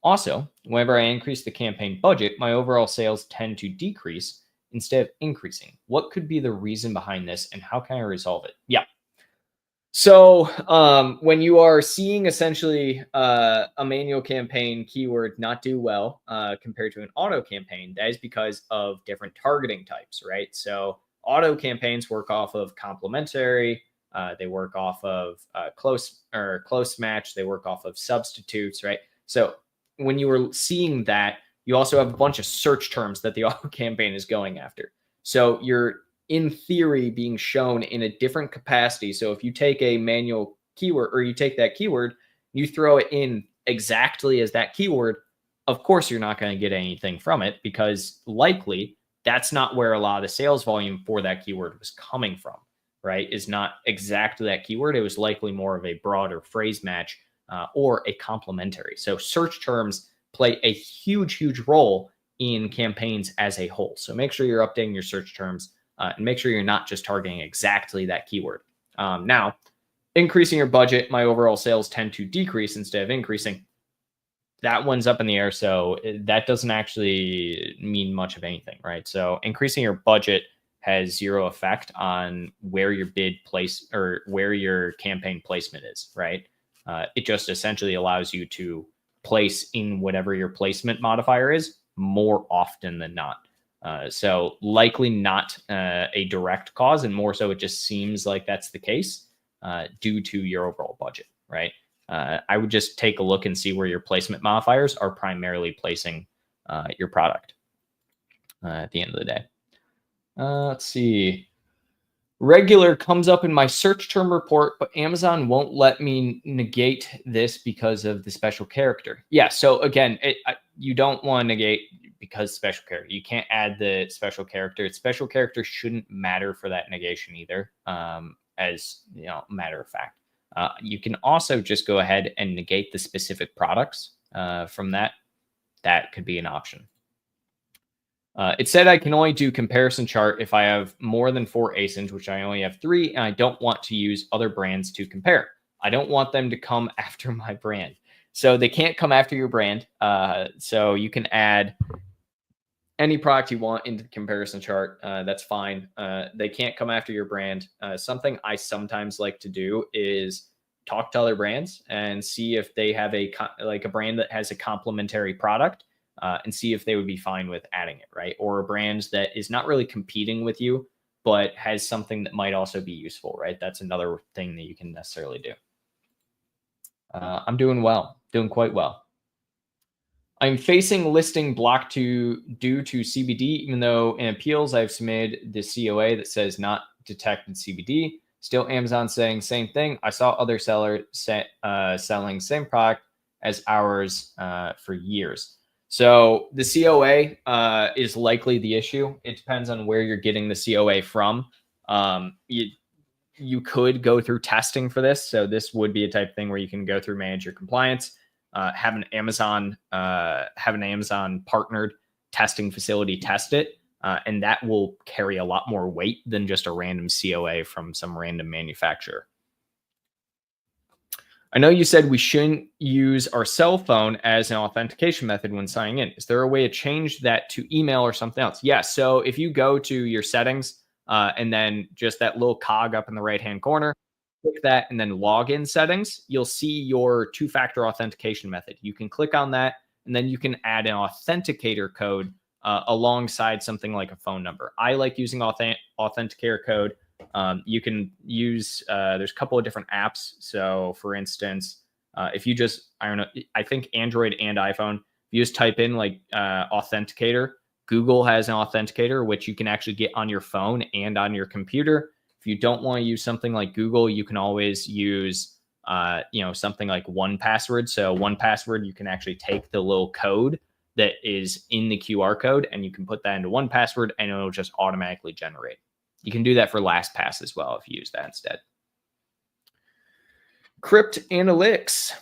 Also, whenever I increase the campaign budget, my overall sales tend to decrease instead of increasing. What could be the reason behind this, and how can I resolve it? Yeah. So when you are seeing essentially a manual campaign keyword not do well compared to an auto campaign, that is because of different targeting types, right? So auto campaigns work off of complementary, they work off of close match, they work off of substitutes, right? So when you are seeing that, you also have a bunch of search terms that the auto campaign is going after. So you're in theory being shown in a different capacity. So if you take a manual keyword, or you take that keyword, you throw it in exactly as that keyword, of course you're not going to get anything from it, because likely that's not where a lot of the sales volume for that keyword was coming from, right? Is not exactly that keyword. It was likely more of a broader phrase match or a complementary. So search terms play a huge role in campaigns as a whole. So make sure you're updating your search terms and make sure you're not just targeting exactly that keyword. Now, increasing your budget, my overall sales tend to decrease instead of increasing. That one's up in the air. So that doesn't actually mean much of anything, right? So increasing your budget has zero effect on where your bid place or where your campaign placement is, right? It just essentially allows you to place in whatever your placement modifier is more often than not. So likely not a direct cause, and more so it just seems like that's the case due to your overall budget, right? I would just take a look and see where your placement modifiers are primarily placing your product at the end of the day. Let's see. Regular comes up in my search term report, but Amazon won't let me negate this because of the special character. Yeah, so again, you don't want to negate because special character. You can't add the special character. Special character shouldn't matter for that negation either, as you know, matter of fact. You can also just go ahead and negate the specific products from that. That could be an option. It said I can only do comparison chart if I have more than 4 ASINs, which I only have 3, and I don't want to use other brands to compare. I don't want them to come after my brand. So they can't come after your brand. So you can add any product you want into the comparison chart. That's fine. They can't come after your brand. Something I sometimes like to do is talk to other brands and see if they have a brand that has a complementary product. And see if they would be fine with adding it, right? Or a brand that is not really competing with you, but has something that might also be useful, right? That's another thing that you can necessarily do. I'm doing well, doing quite well. I'm facing listing block due to CBD, even though in appeals I've submitted the COA that says not detected CBD. Still, Amazon saying same thing. I saw other sellers selling same product as ours for years. So the COA is likely the issue. It depends on where you're getting the COA from. You could go through testing for this. So this would be a type of thing where you can go through manage your compliance, have an Amazon partnered testing facility test it, and that will carry a lot more weight than just a random COA from some random manufacturer. I know you said we shouldn't use our cell phone as an authentication method when signing in. Is there a way to change that to email or something else? Yes. So if you go to your settings and then just that little cog up in the right-hand corner, click that and then login settings, you'll see your two-factor authentication method. You can click on that and then you can add an authenticator code alongside something like a phone number. I like using authenticator code. You can use, there's a couple of different apps. So for instance, if you just, I don't know, I think Android and iPhone, if you just type in like authenticator, Google has an authenticator, which you can actually get on your phone and on your computer. If you don't want to use something like Google, you can always use, something like 1Password. So 1Password, you can actually take the little code that is in the QR code and you can put that into 1Password and it'll just automatically generate. You can do that for LastPass as well if you use that instead. Crypt Analytics.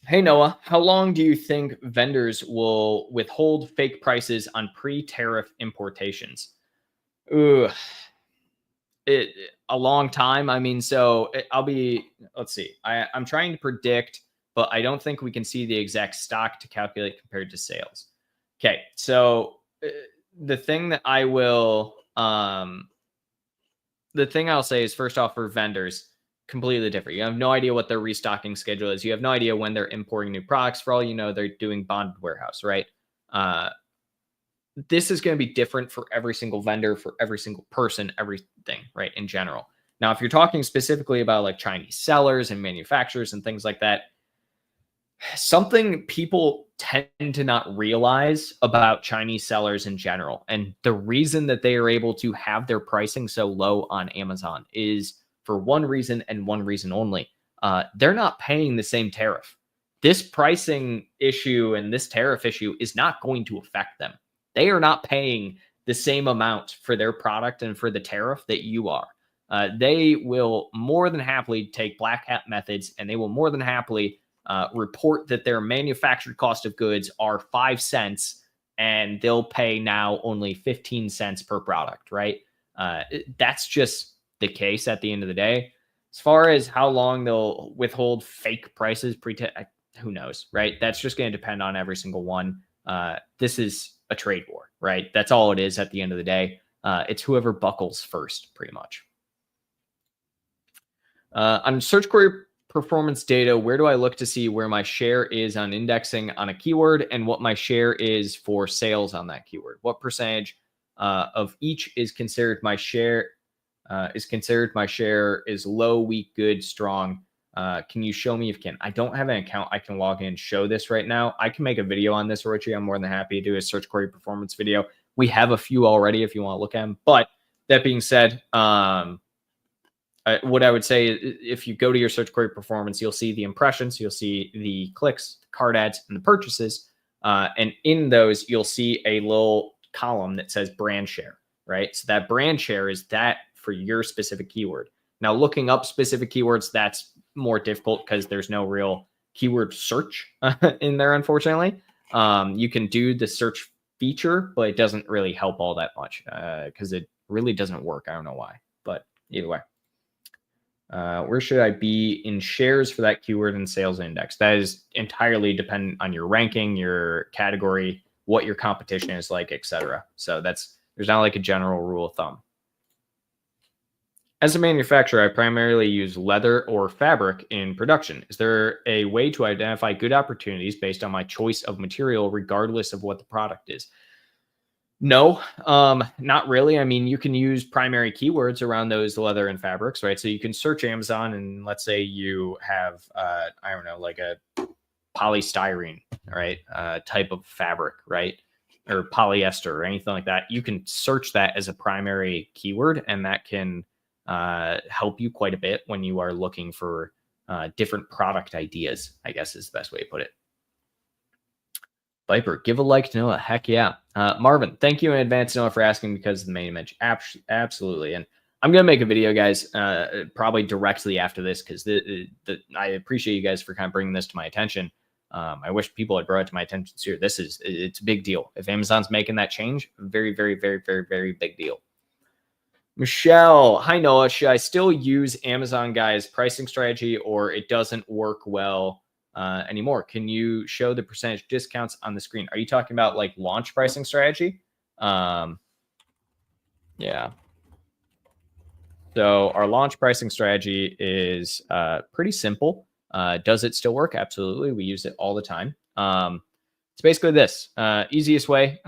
Hey, Noah, how long do you think vendors will withhold fake prices on pre-tariff importations? A long time. I mean, so let's see. I'm trying to predict, but I don't think we can see the exact stock to calculate compared to sales. Okay, so the thing that the thing I'll say is, first off, for vendors, completely different. You have no idea what their restocking schedule is. You have no idea when they're importing new products. For all you know, they're doing bonded warehouse, right? This is going to be different for every single vendor, for every single person, everything, right, in general. Now, if you're talking specifically about like Chinese sellers and manufacturers and things like that, something people tend to not realize about Chinese sellers in general, and the reason that they are able to have their pricing so low on Amazon is for one reason and one reason only. They're not paying the same tariff. This pricing issue and this tariff issue is not going to affect them. They are not paying the same amount for their product and for the tariff that you are. They will more than happily take black hat methods, and they will more than happily report that their manufactured cost of goods are 5 cents and they'll pay now only 15 cents per product, right? That's just the case at the end of the day. As far as how long they'll withhold fake prices, who knows, right? That's just going to depend on every single one. This is a trade war, right? That's all it is at the end of the day. It's whoever buckles first, pretty much. On search query performance data, where do I look to see where my share is on indexing on a keyword and what my share is for sales on that keyword? What percentage of each is considered my share? Is low, weak, good, strong. Can you show me if you can? I don't have an account I can log in and show this right now. I can make a video on this, Richie. I'm more than happy to do a search query performance video. We have a few already if you want to look at them. But that being said, what I would say is if you go to your search query performance, you'll see the impressions, you'll see the clicks, the cart ads, and the purchases. And in those, you'll see a little column that says brand share, right? So that brand share is that for your specific keyword. Now, looking up specific keywords, that's more difficult because there's no real keyword search in there, unfortunately. You can do the search feature, but it doesn't really help all that much because it really doesn't work. I don't know why, but either way. Where should I be in shares for that keyword and sales index? That is entirely dependent on your ranking, your category, what your competition is like, etc. So there's not like a general rule of thumb. As a manufacturer, I primarily use leather or fabric in production. Is there a way to identify good opportunities based on my choice of material, regardless of what the product is? No, not really. I mean, you can use primary keywords around those leather and fabrics, right? So you can search Amazon and let's say you have, I don't know, like a polystyrene, right? Type of fabric, right? Or polyester or anything like that. You can search that as a primary keyword and that can help you quite a bit when you are looking for different product ideas, I guess is the best way to put it. Viper, give a like to Noah. Heck yeah. Marvin, thank you in advance, Noah, for asking because of the main image. Absolutely. And I'm going to make a video, guys, probably directly after this because I appreciate you guys for kind of bringing this to my attention. I wish people had brought it to my attention sooner. It's a big deal. If Amazon's making that change, very, very, very, very, very big deal. Michelle, hi, Noah. Should I still use Amazon Guy's pricing strategy or it doesn't work well anymore? Can you show the percentage discounts on the screen? Are you talking about like launch pricing strategy? Yeah. So our launch pricing strategy is pretty simple. Does it still work? Absolutely. We use it all the time. It's basically this easiest way.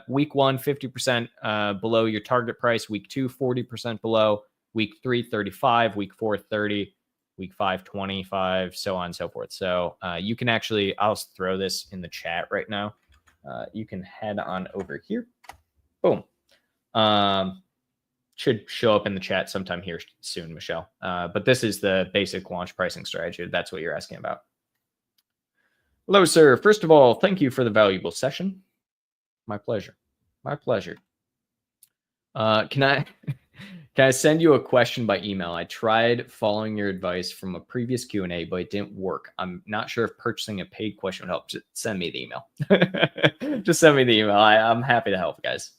Week 1, 50% below your target price. Week 2, 40% below. Week 3, 35. Week 4, 30. Week 5, 25, so on and so forth. So you can actually, I'll throw this in the chat right now. You can head on over here. Boom. Should show up in the chat sometime here soon, Michelle. But this is the basic launch pricing strategy. That's what you're asking about. Hello, sir. First of all, thank you for the valuable session. My pleasure. My pleasure. Can I send you a question by email? I tried following your advice from a previous Q&A, but it didn't work. I'm not sure if purchasing a paid question would help. Just send me the email. Just send me the email. I'm happy to help, guys.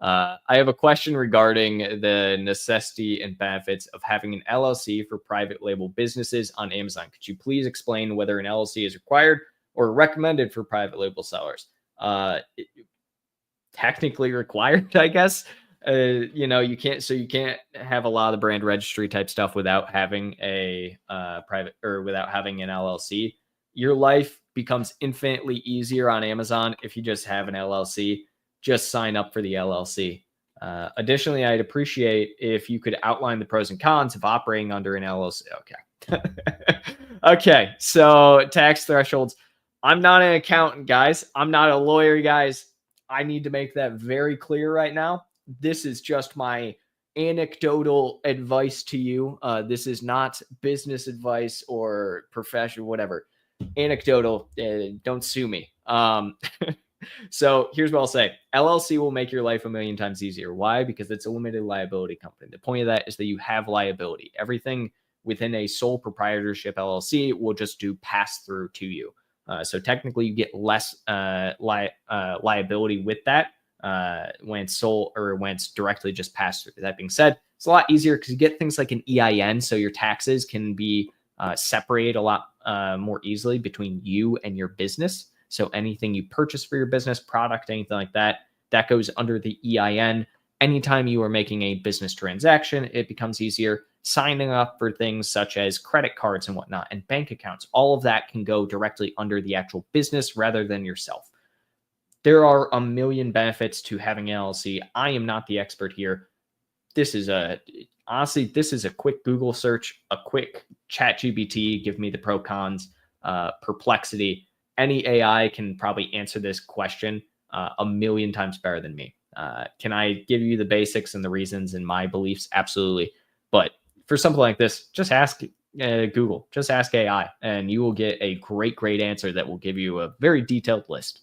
I have a question regarding the necessity and benefits of having an LLC for private label businesses on Amazon. Could you please explain whether an LLC is required or recommended for private label sellers? Technically required, I guess. You can't have a lot of the brand registry type stuff without having a private or without having an LLC. Your life becomes infinitely easier on Amazon if you just have an LLC. Just sign up for the LLC. Additionally, I'd appreciate if you could outline the pros and cons of operating under an LLC. Okay. Okay. So tax thresholds. I'm not an accountant, guys. I'm not a lawyer, guys. I need to make that very clear right now. This is just my anecdotal advice to you. This is not business advice or professional, whatever. Anecdotal. Don't sue me. So here's what I'll say. LLC will make your life a million times easier. Why? Because it's a limited liability company. The point of that is that you have liability. Everything within a sole proprietorship LLC will just do pass through to you. So technically you get less liability with that when it's sold or when it's directly just passed through. That being said, it's a lot easier because you get things like an EIN, so your taxes can be separated a lot more easily between you and your business. So anything you purchase for your business, product, anything like that, that goes under the EIN. Anytime you are making a business transaction, it becomes easier. Signing up for things such as credit cards and whatnot and bank accounts, all of that can go directly under the actual business rather than yourself. There are a million benefits to having an LLC. I am not the expert here. This is honestly, this is a quick Google search, a quick ChatGPT, give me the pro cons, Perplexity. Any AI can probably answer this question a million times better than me. Can I give you the basics and the reasons and my beliefs? Absolutely. But for something like this, just ask Google, just ask AI, and you will get a great answer that will give you a very detailed list.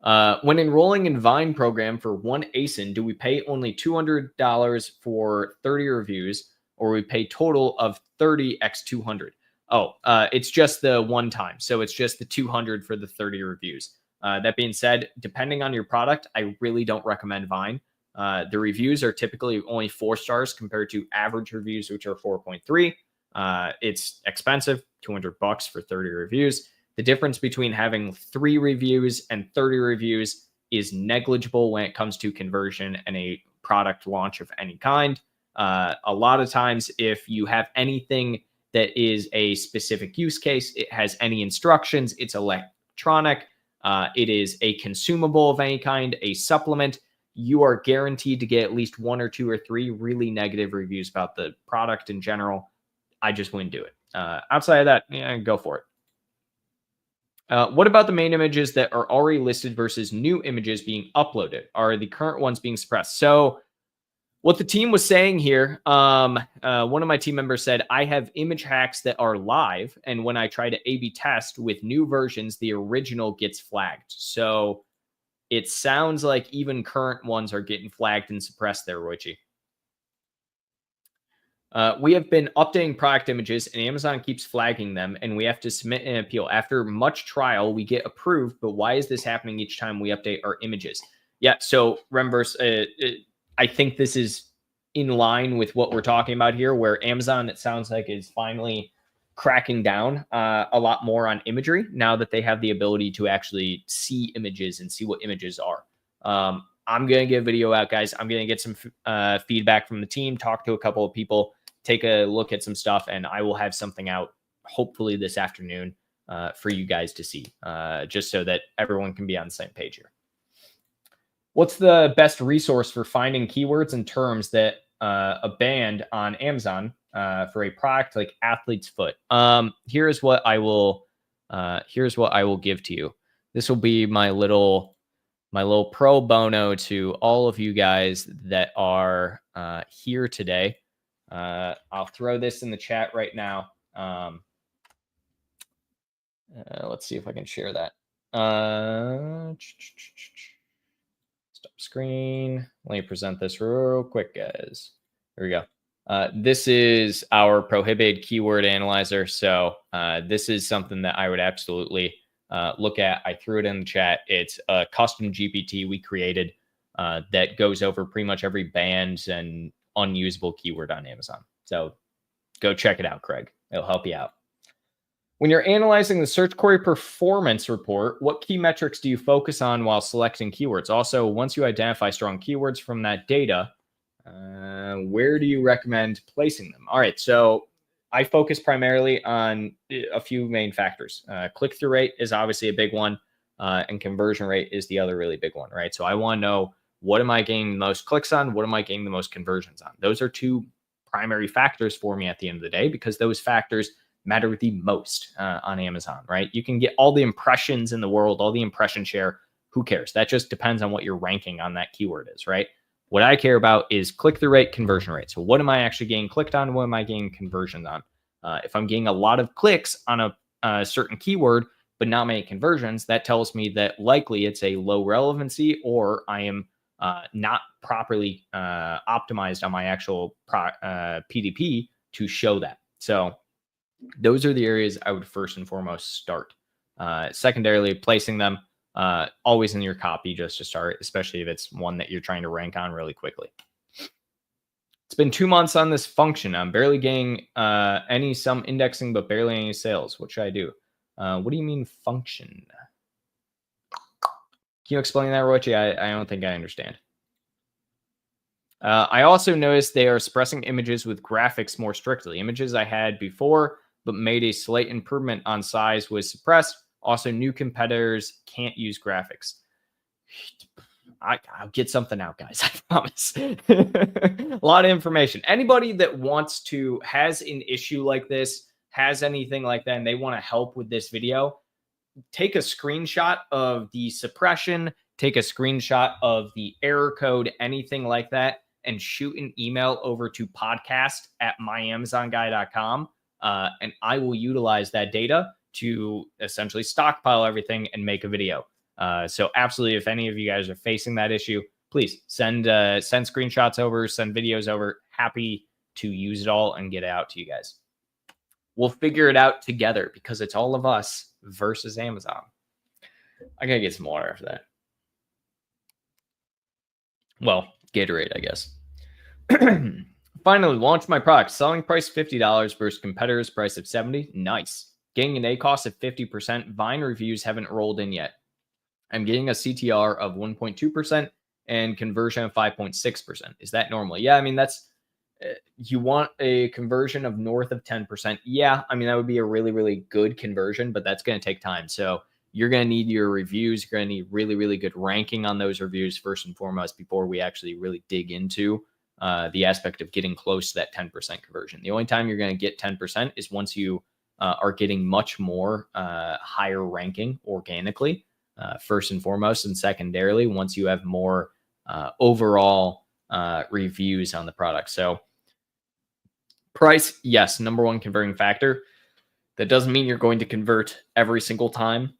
When enrolling in Vine program for one ASIN, do we pay only $200 for 30 reviews, or we pay total of 30 x 200? Oh, it's just the one time. So it's just the 200 for the 30 reviews. That being said, depending on your product, I really don't recommend Vine. The reviews are typically only 4 stars compared to average reviews, which are 4.3. It's expensive, $200 for 30 reviews. The difference between having 3 reviews and 30 reviews is negligible when it comes to conversion and a product launch of any kind. A lot of times, if you have anything that is a specific use case, it has any instructions, it's electronic, it is a consumable of any kind, a supplement, you are guaranteed to get at least 1 or 2 or 3 really negative reviews about the product in general. I just wouldn't do it. Outside of that, yeah, go for it. What about the main images that are already listed versus new images being uploaded? Are the current ones being suppressed? So what the team was saying here, one of my team members said, I have image hacks that are live, and when I try to A/B test with new versions, the original gets flagged. So it sounds like even current ones are getting flagged and suppressed there, Roichi. We have been updating product images, and Amazon keeps flagging them, and we have to submit an appeal. After much trial, we get approved, but why is this happening each time we update our images? Yeah, so remember, I think this is in line with what we're talking about here, where Amazon, it sounds like, is finally cracking down a lot more on imagery now that they have the ability to actually see images and see what images are. I'm going to get a video out, guys. I'm going to get some feedback from the team, talk to a couple of people, take a look at some stuff, and I will have something out hopefully this afternoon for you guys to see, just so that everyone can be on the same page here. What's the best resource for finding keywords and terms that are banned on Amazon for a product like athlete's foot? Here's what I will give to you. This will be my little pro bono to all of you guys that are here today. I'll throw this in the chat right now. Let's see if I can share that. Stop screen. Let me present this real quick, guys. Here we go. This is our prohibited keyword analyzer. So this is something that I would absolutely look at. I threw it in the chat. It's a custom GPT we created that goes over pretty much every banned and unusable keyword on Amazon. So go check it out, Craig. It'll help you out. When you're analyzing the search query performance report, what key metrics do you focus on while selecting keywords? Also, once you identify strong keywords from that data, where do you recommend placing them? All right, so I focus primarily on a few main factors. Click-through rate is obviously a big one, and conversion rate is the other really big one, right? So I want to know, what am I getting the most clicks on? What am I getting the most conversions on? Those are 2 primary factors for me at the end of the day, because those factors matter the most on Amazon, right? You can get all the impressions in the world, all the impression share. Who cares? That just depends on what your ranking on that keyword is, right? What I care about is click-through rate, conversion rate. So what am I actually getting clicked on? What am I getting conversions on? If I'm getting a lot of clicks on a certain keyword, but not many conversions, that tells me that likely it's a low relevancy, or I am not properly optimized on my actual PDP to show that. So those are the areas I would first and foremost start. Secondarily, placing them always in your copy just to start, especially if it's one that you're trying to rank on really quickly. It's been 2 months on this function. I'm barely getting some indexing, but barely any sales. What should I do? What do you mean function? Can you explain that, Roichi? I don't think I understand. I also noticed they are suppressing images with graphics more strictly. Images I had before, but made a slight improvement on size was suppressed. Also, new competitors can't use graphics. I'll get something out, guys. I promise. A lot of information. Anybody that has an issue like this, has anything like that, and they want to help with this video, take a screenshot of the suppression, take a screenshot of the error code, anything like that, and shoot an email over to podcast@myamazonguy.com. And I will utilize that data to essentially stockpile everything and make a video. So absolutely, if any of you guys are facing that issue, please send screenshots over, send videos over. Happy to use it all and get it out to you guys. We'll figure it out together because it's all of us versus Amazon. I gotta get some water after that. Well, Gatorade, I guess. Finally, launched my product. Selling price $50 versus competitors' price of $70. Nice. Getting an ACoS of 50%. Vine reviews haven't rolled in yet. I'm getting a CTR of 1.2% and conversion of 5.6%. Is that normal? Yeah, I mean, that's you want a conversion of north of 10%. Yeah, I mean, that would be a really, really good conversion, but that's going to take time. So you're going to need your reviews. You're going to need really, really good ranking on those reviews first and foremost before we actually really dig into the aspect of getting close to that 10% conversion. The only time you're going to get 10% is once you are getting much more higher ranking organically. First and foremost, and secondarily, once you have more overall reviews on the product. So price, yes, number one converting factor. That doesn't mean you're going to convert every single time,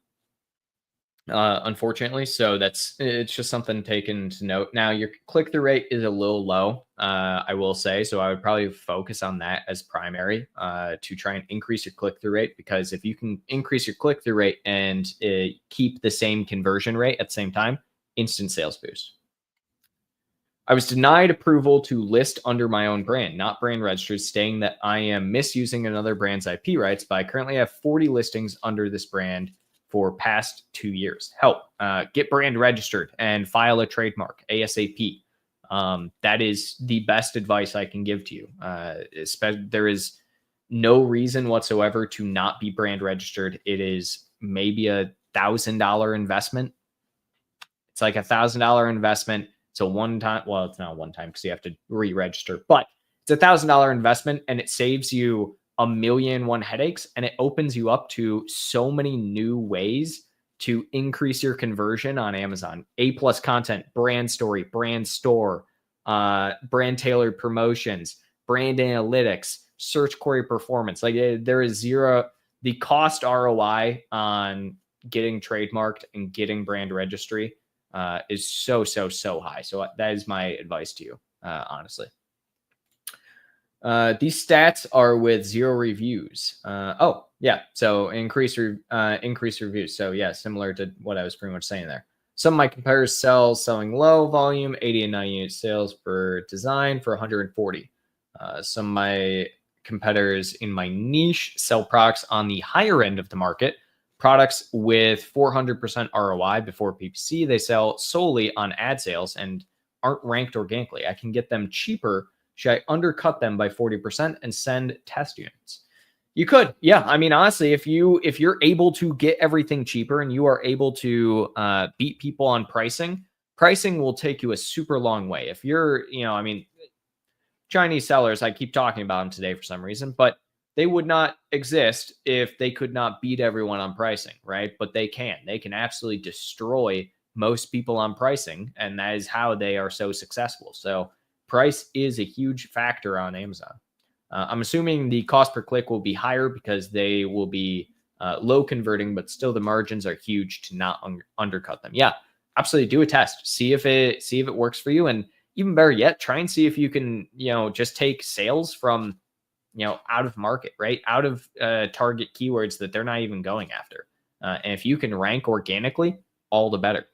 unfortunately. So it's just something taken to note. Now, your click-through rate is a little low, I will say. So I would probably focus on that as primary to try and increase your click-through rate, because if you can increase your click-through rate and keep the same conversion rate at the same time, instant sales boost. I was denied approval to list under my own brand, not brand registered, stating that I am misusing another brand's IP rights, but I currently have 40 listings under this brand for past 2 years. Help. Get brand registered and file a trademark ASAP. That is the best advice I can give to you. There is no reason whatsoever to not be brand registered. It is maybe $1,000 investment. It's like $1,000 investment. It's a one-time. Well, it's not one time because you have to re-register, but it's $1,000 investment, and it saves you 1,000,001 headaches, and it opens you up to so many new ways to increase your conversion on Amazon. A+ content, brand story, brand store, brand tailored promotions, brand analytics, search query performance. Like there is zero. The cost ROI on getting trademarked and getting brand registry is so high. So that is my advice to you, honestly. These stats are with 0 reviews. Oh yeah. So increase reviews. So yeah, similar to what I was pretty much saying there. Some of my competitors selling low volume, 80 and 90 unit sales per design for 140. Some of my competitors in my niche sell products on the higher end of the market, products with 400% ROI before PPC. They sell solely on ad sales and aren't ranked organically. I can get them cheaper. Should I undercut them by 40% and send test units? You could. Yeah. I mean, honestly, if you're able to get everything cheaper and you are able to beat people on pricing will take you a super long way. If you're, I mean, Chinese sellers, I keep talking about them today for some reason, but they would not exist if they could not beat everyone on pricing, right? But they can absolutely destroy most people on pricing. And that is how they are so successful. So price is a huge factor on Amazon. I'm assuming the cost per click will be higher because they will be low converting, but still the margins are huge to not undercut them. Yeah, absolutely. Do a test. See if it works for you. And even better yet, try and see if you can, just take sales from, out of market, right? Out of target keywords that they're not even going after. And if you can rank organically, all the better.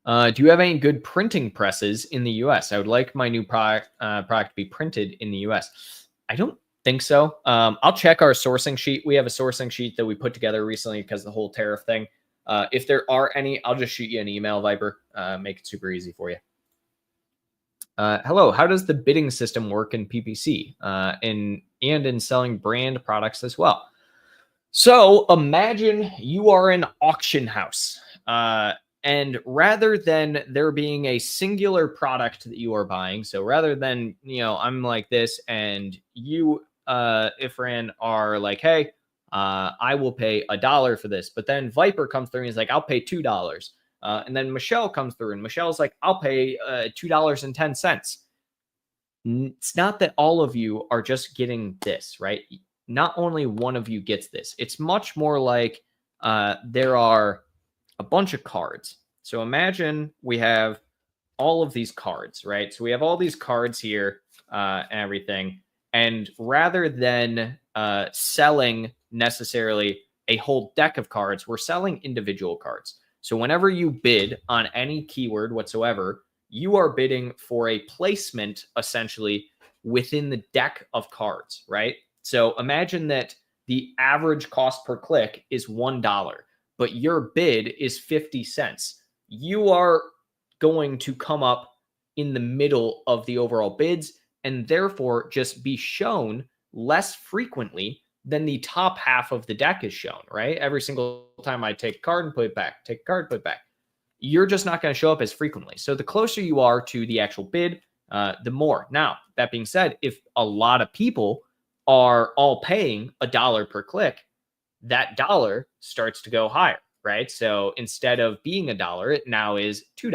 Do you have any good printing presses in the US? I would like my new product to be printed in the US. I don't think so. I'll check our sourcing sheet. We have a sourcing sheet that we put together recently because of the whole tariff thing. If there are any, I'll just shoot you an email, Viper. Make it super easy for you. Hello, how does the bidding system work in PPC and in selling brand products as well? So imagine you are an auction house. And rather than there being a singular product that you are buying, so rather than, I'm like this and you, Ifran, are like, hey, I will pay $1 for this. But then Viper comes through and he's like, I'll pay $2. And then Michelle comes through and Michelle's like, I'll pay $2.10. It's not that all of you are just getting this, right? Not only one of you gets this. It's much more like there are a bunch of cards. So imagine we have all of these cards, right? So we have all these cards here and everything. And rather than selling necessarily a whole deck of cards, we're selling individual cards. So whenever you bid on any keyword whatsoever, you are bidding for a placement essentially within the deck of cards, right? So imagine that the average cost per click is $1, but your bid is 50 cents. You are going to come up in the middle of the overall bids and therefore just be shown less frequently than the top half of the deck is shown, right? Every single time I take a card and put it back, take a card, put it back. You're just not going to show up as frequently. So the closer you are to the actual bid, the more. Now, that being said, if a lot of people are all paying $1 per click, that dollar starts to go higher, right? So instead of being $1, it now is $2,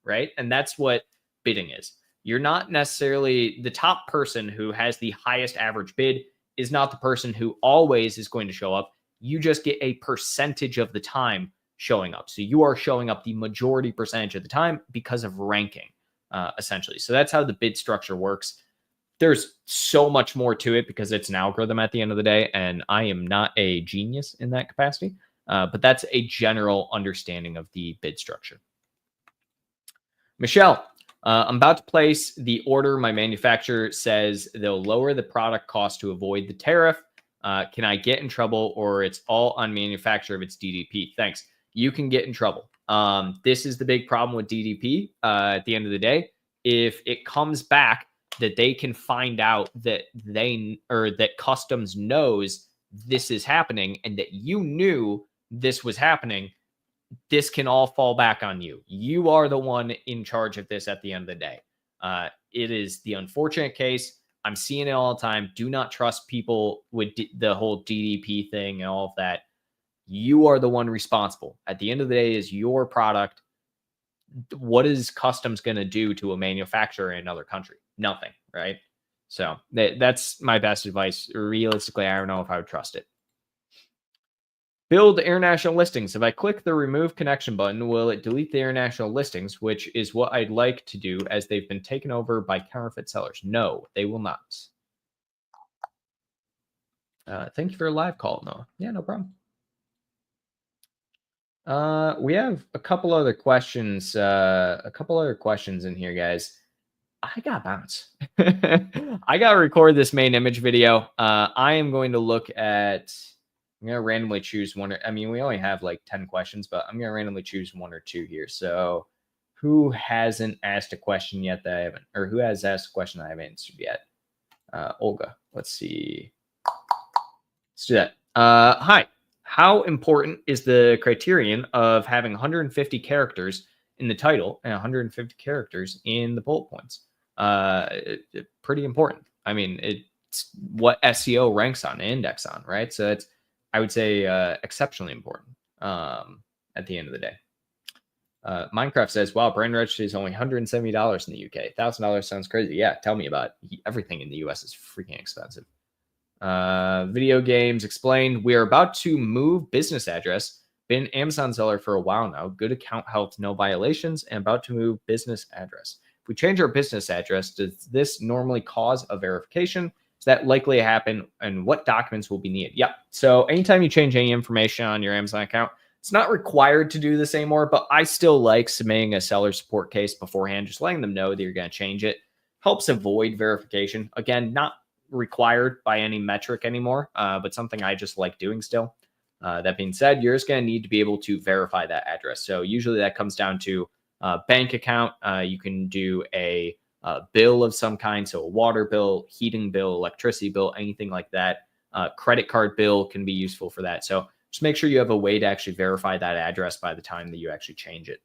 right? And that's what bidding is. You're not necessarily the top person who has the highest average bid is not the person who always is going to show up. You just get a percentage of the time showing up. So you are showing up the majority percentage of the time because of ranking, essentially. So that's how the bid structure works. There's so much more to it because it's an algorithm at the end of the day, and I am not a genius in that capacity, but that's a general understanding of the bid structure. Michelle, I'm about to place the order. My manufacturer says they'll lower the product cost to avoid the tariff. Can I get in trouble, or it's all on manufacturer if it's DDP? Thanks. You can get in trouble. This is the big problem with DDP. At the end of the day, if it comes back that they can find out that that customs knows this is happening and that you knew this was happening, this can all fall back on you. You are the one in charge of this at the end of the day. It is the unfortunate case. I'm seeing it all the time. Do not trust people with the whole DDP thing and all of that. You are the one responsible. At the end of the day, is your product. What is customs going to do to a manufacturer in another country? Nothing, right? So that's my best advice. Realistically, I don't know if I would trust it. Build international listings. If I click the remove connection button, will it delete the international listings, which is what I'd like to do as they've been taken over by counterfeit sellers? No, they will not. Thank you for a live call, Noah. Yeah, no problem. We have a couple other questions. In here, guys. I got bounced. I got to record this main image video. I am going to look at. I'm going to randomly choose one. I mean, we only have like 10 questions, but I'm going to randomly choose one or two here. So who hasn't asked a question yet that I haven't, or who has asked a question I haven't answered yet? Olga, let's see. Let's do that. Hi. How important is the criterion of having 150 characters in the title and 150 characters in the bullet points? Pretty important. I mean, it's what SEO ranks on, index on, right? So it's, I would say, exceptionally important at the end of the day. Minecraft says, wow, brand registry is only $170 in the UK. $1,000 sounds crazy. Yeah, tell me about it. Everything in the US is freaking expensive. Video games explained. We are about to move business address. Been Amazon seller for a while now. Good account health, no violations, and about to move business address. If we change our business address, does this normally cause a verification? Is that likely to happen? And what documents will be needed? Yep. So anytime you change any information on your Amazon account, it's not required to do this anymore, but I still like submitting a seller support case beforehand, just letting them know that you're going to change it. Helps avoid verification. Again, not required by any metric anymore, but something I just like doing still. That being said, you're just going to need to be able to verify that address. So usually that comes down to bank account. You can do a bill of some kind, so a water bill, heating bill, electricity bill, anything like that. Credit card bill can be useful for that. So just make sure you have a way to actually verify that address by the time that you actually change it.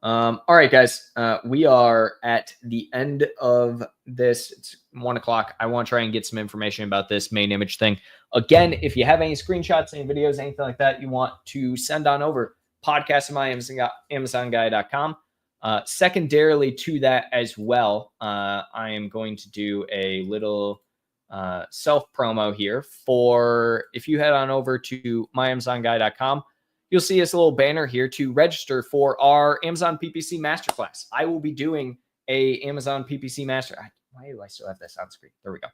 All right, guys, we are at the end of this. It's 1 o'clock. I want to try and get some information about this main image thing. Again, if you have any screenshots, any videos, anything like that you want to send on over, podcast@amazonguy.com. Secondarily to that as well, I am going to do a little self promo here for, if you head on over to myamazonguy.com, you'll see this little banner here to register for our Amazon PPC Masterclass. I will be doing a Amazon PPC Master. Why do I still have this on screen? There we go.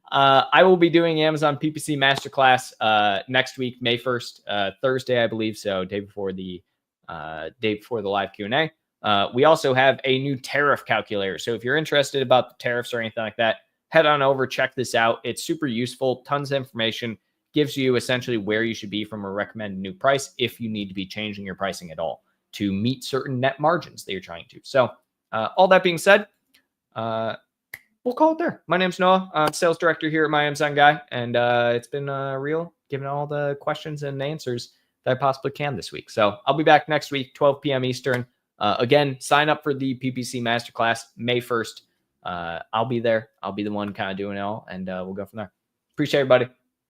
I will be doing Amazon PPC Masterclass next week, May 1st, Thursday, I believe. So day before the live Q&A. We also have a new tariff calculator. So if you're interested about the tariffs or anything like that, head on over, check this out. It's super useful, tons of information, gives you essentially where you should be from a recommended new price if you need to be changing your pricing at all to meet certain net margins that you're trying to. So all that being said, we'll call it there. My name's Noah. I'm sales director here at My Amazon Guy, and it's been real giving all the questions and answers that I possibly can this week. So I'll be back next week, 12 p.m. Eastern. Again, sign up for the PPC Masterclass May 1st. I'll be there. I'll be the one kind of doing it all, and we'll go from there. Appreciate everybody.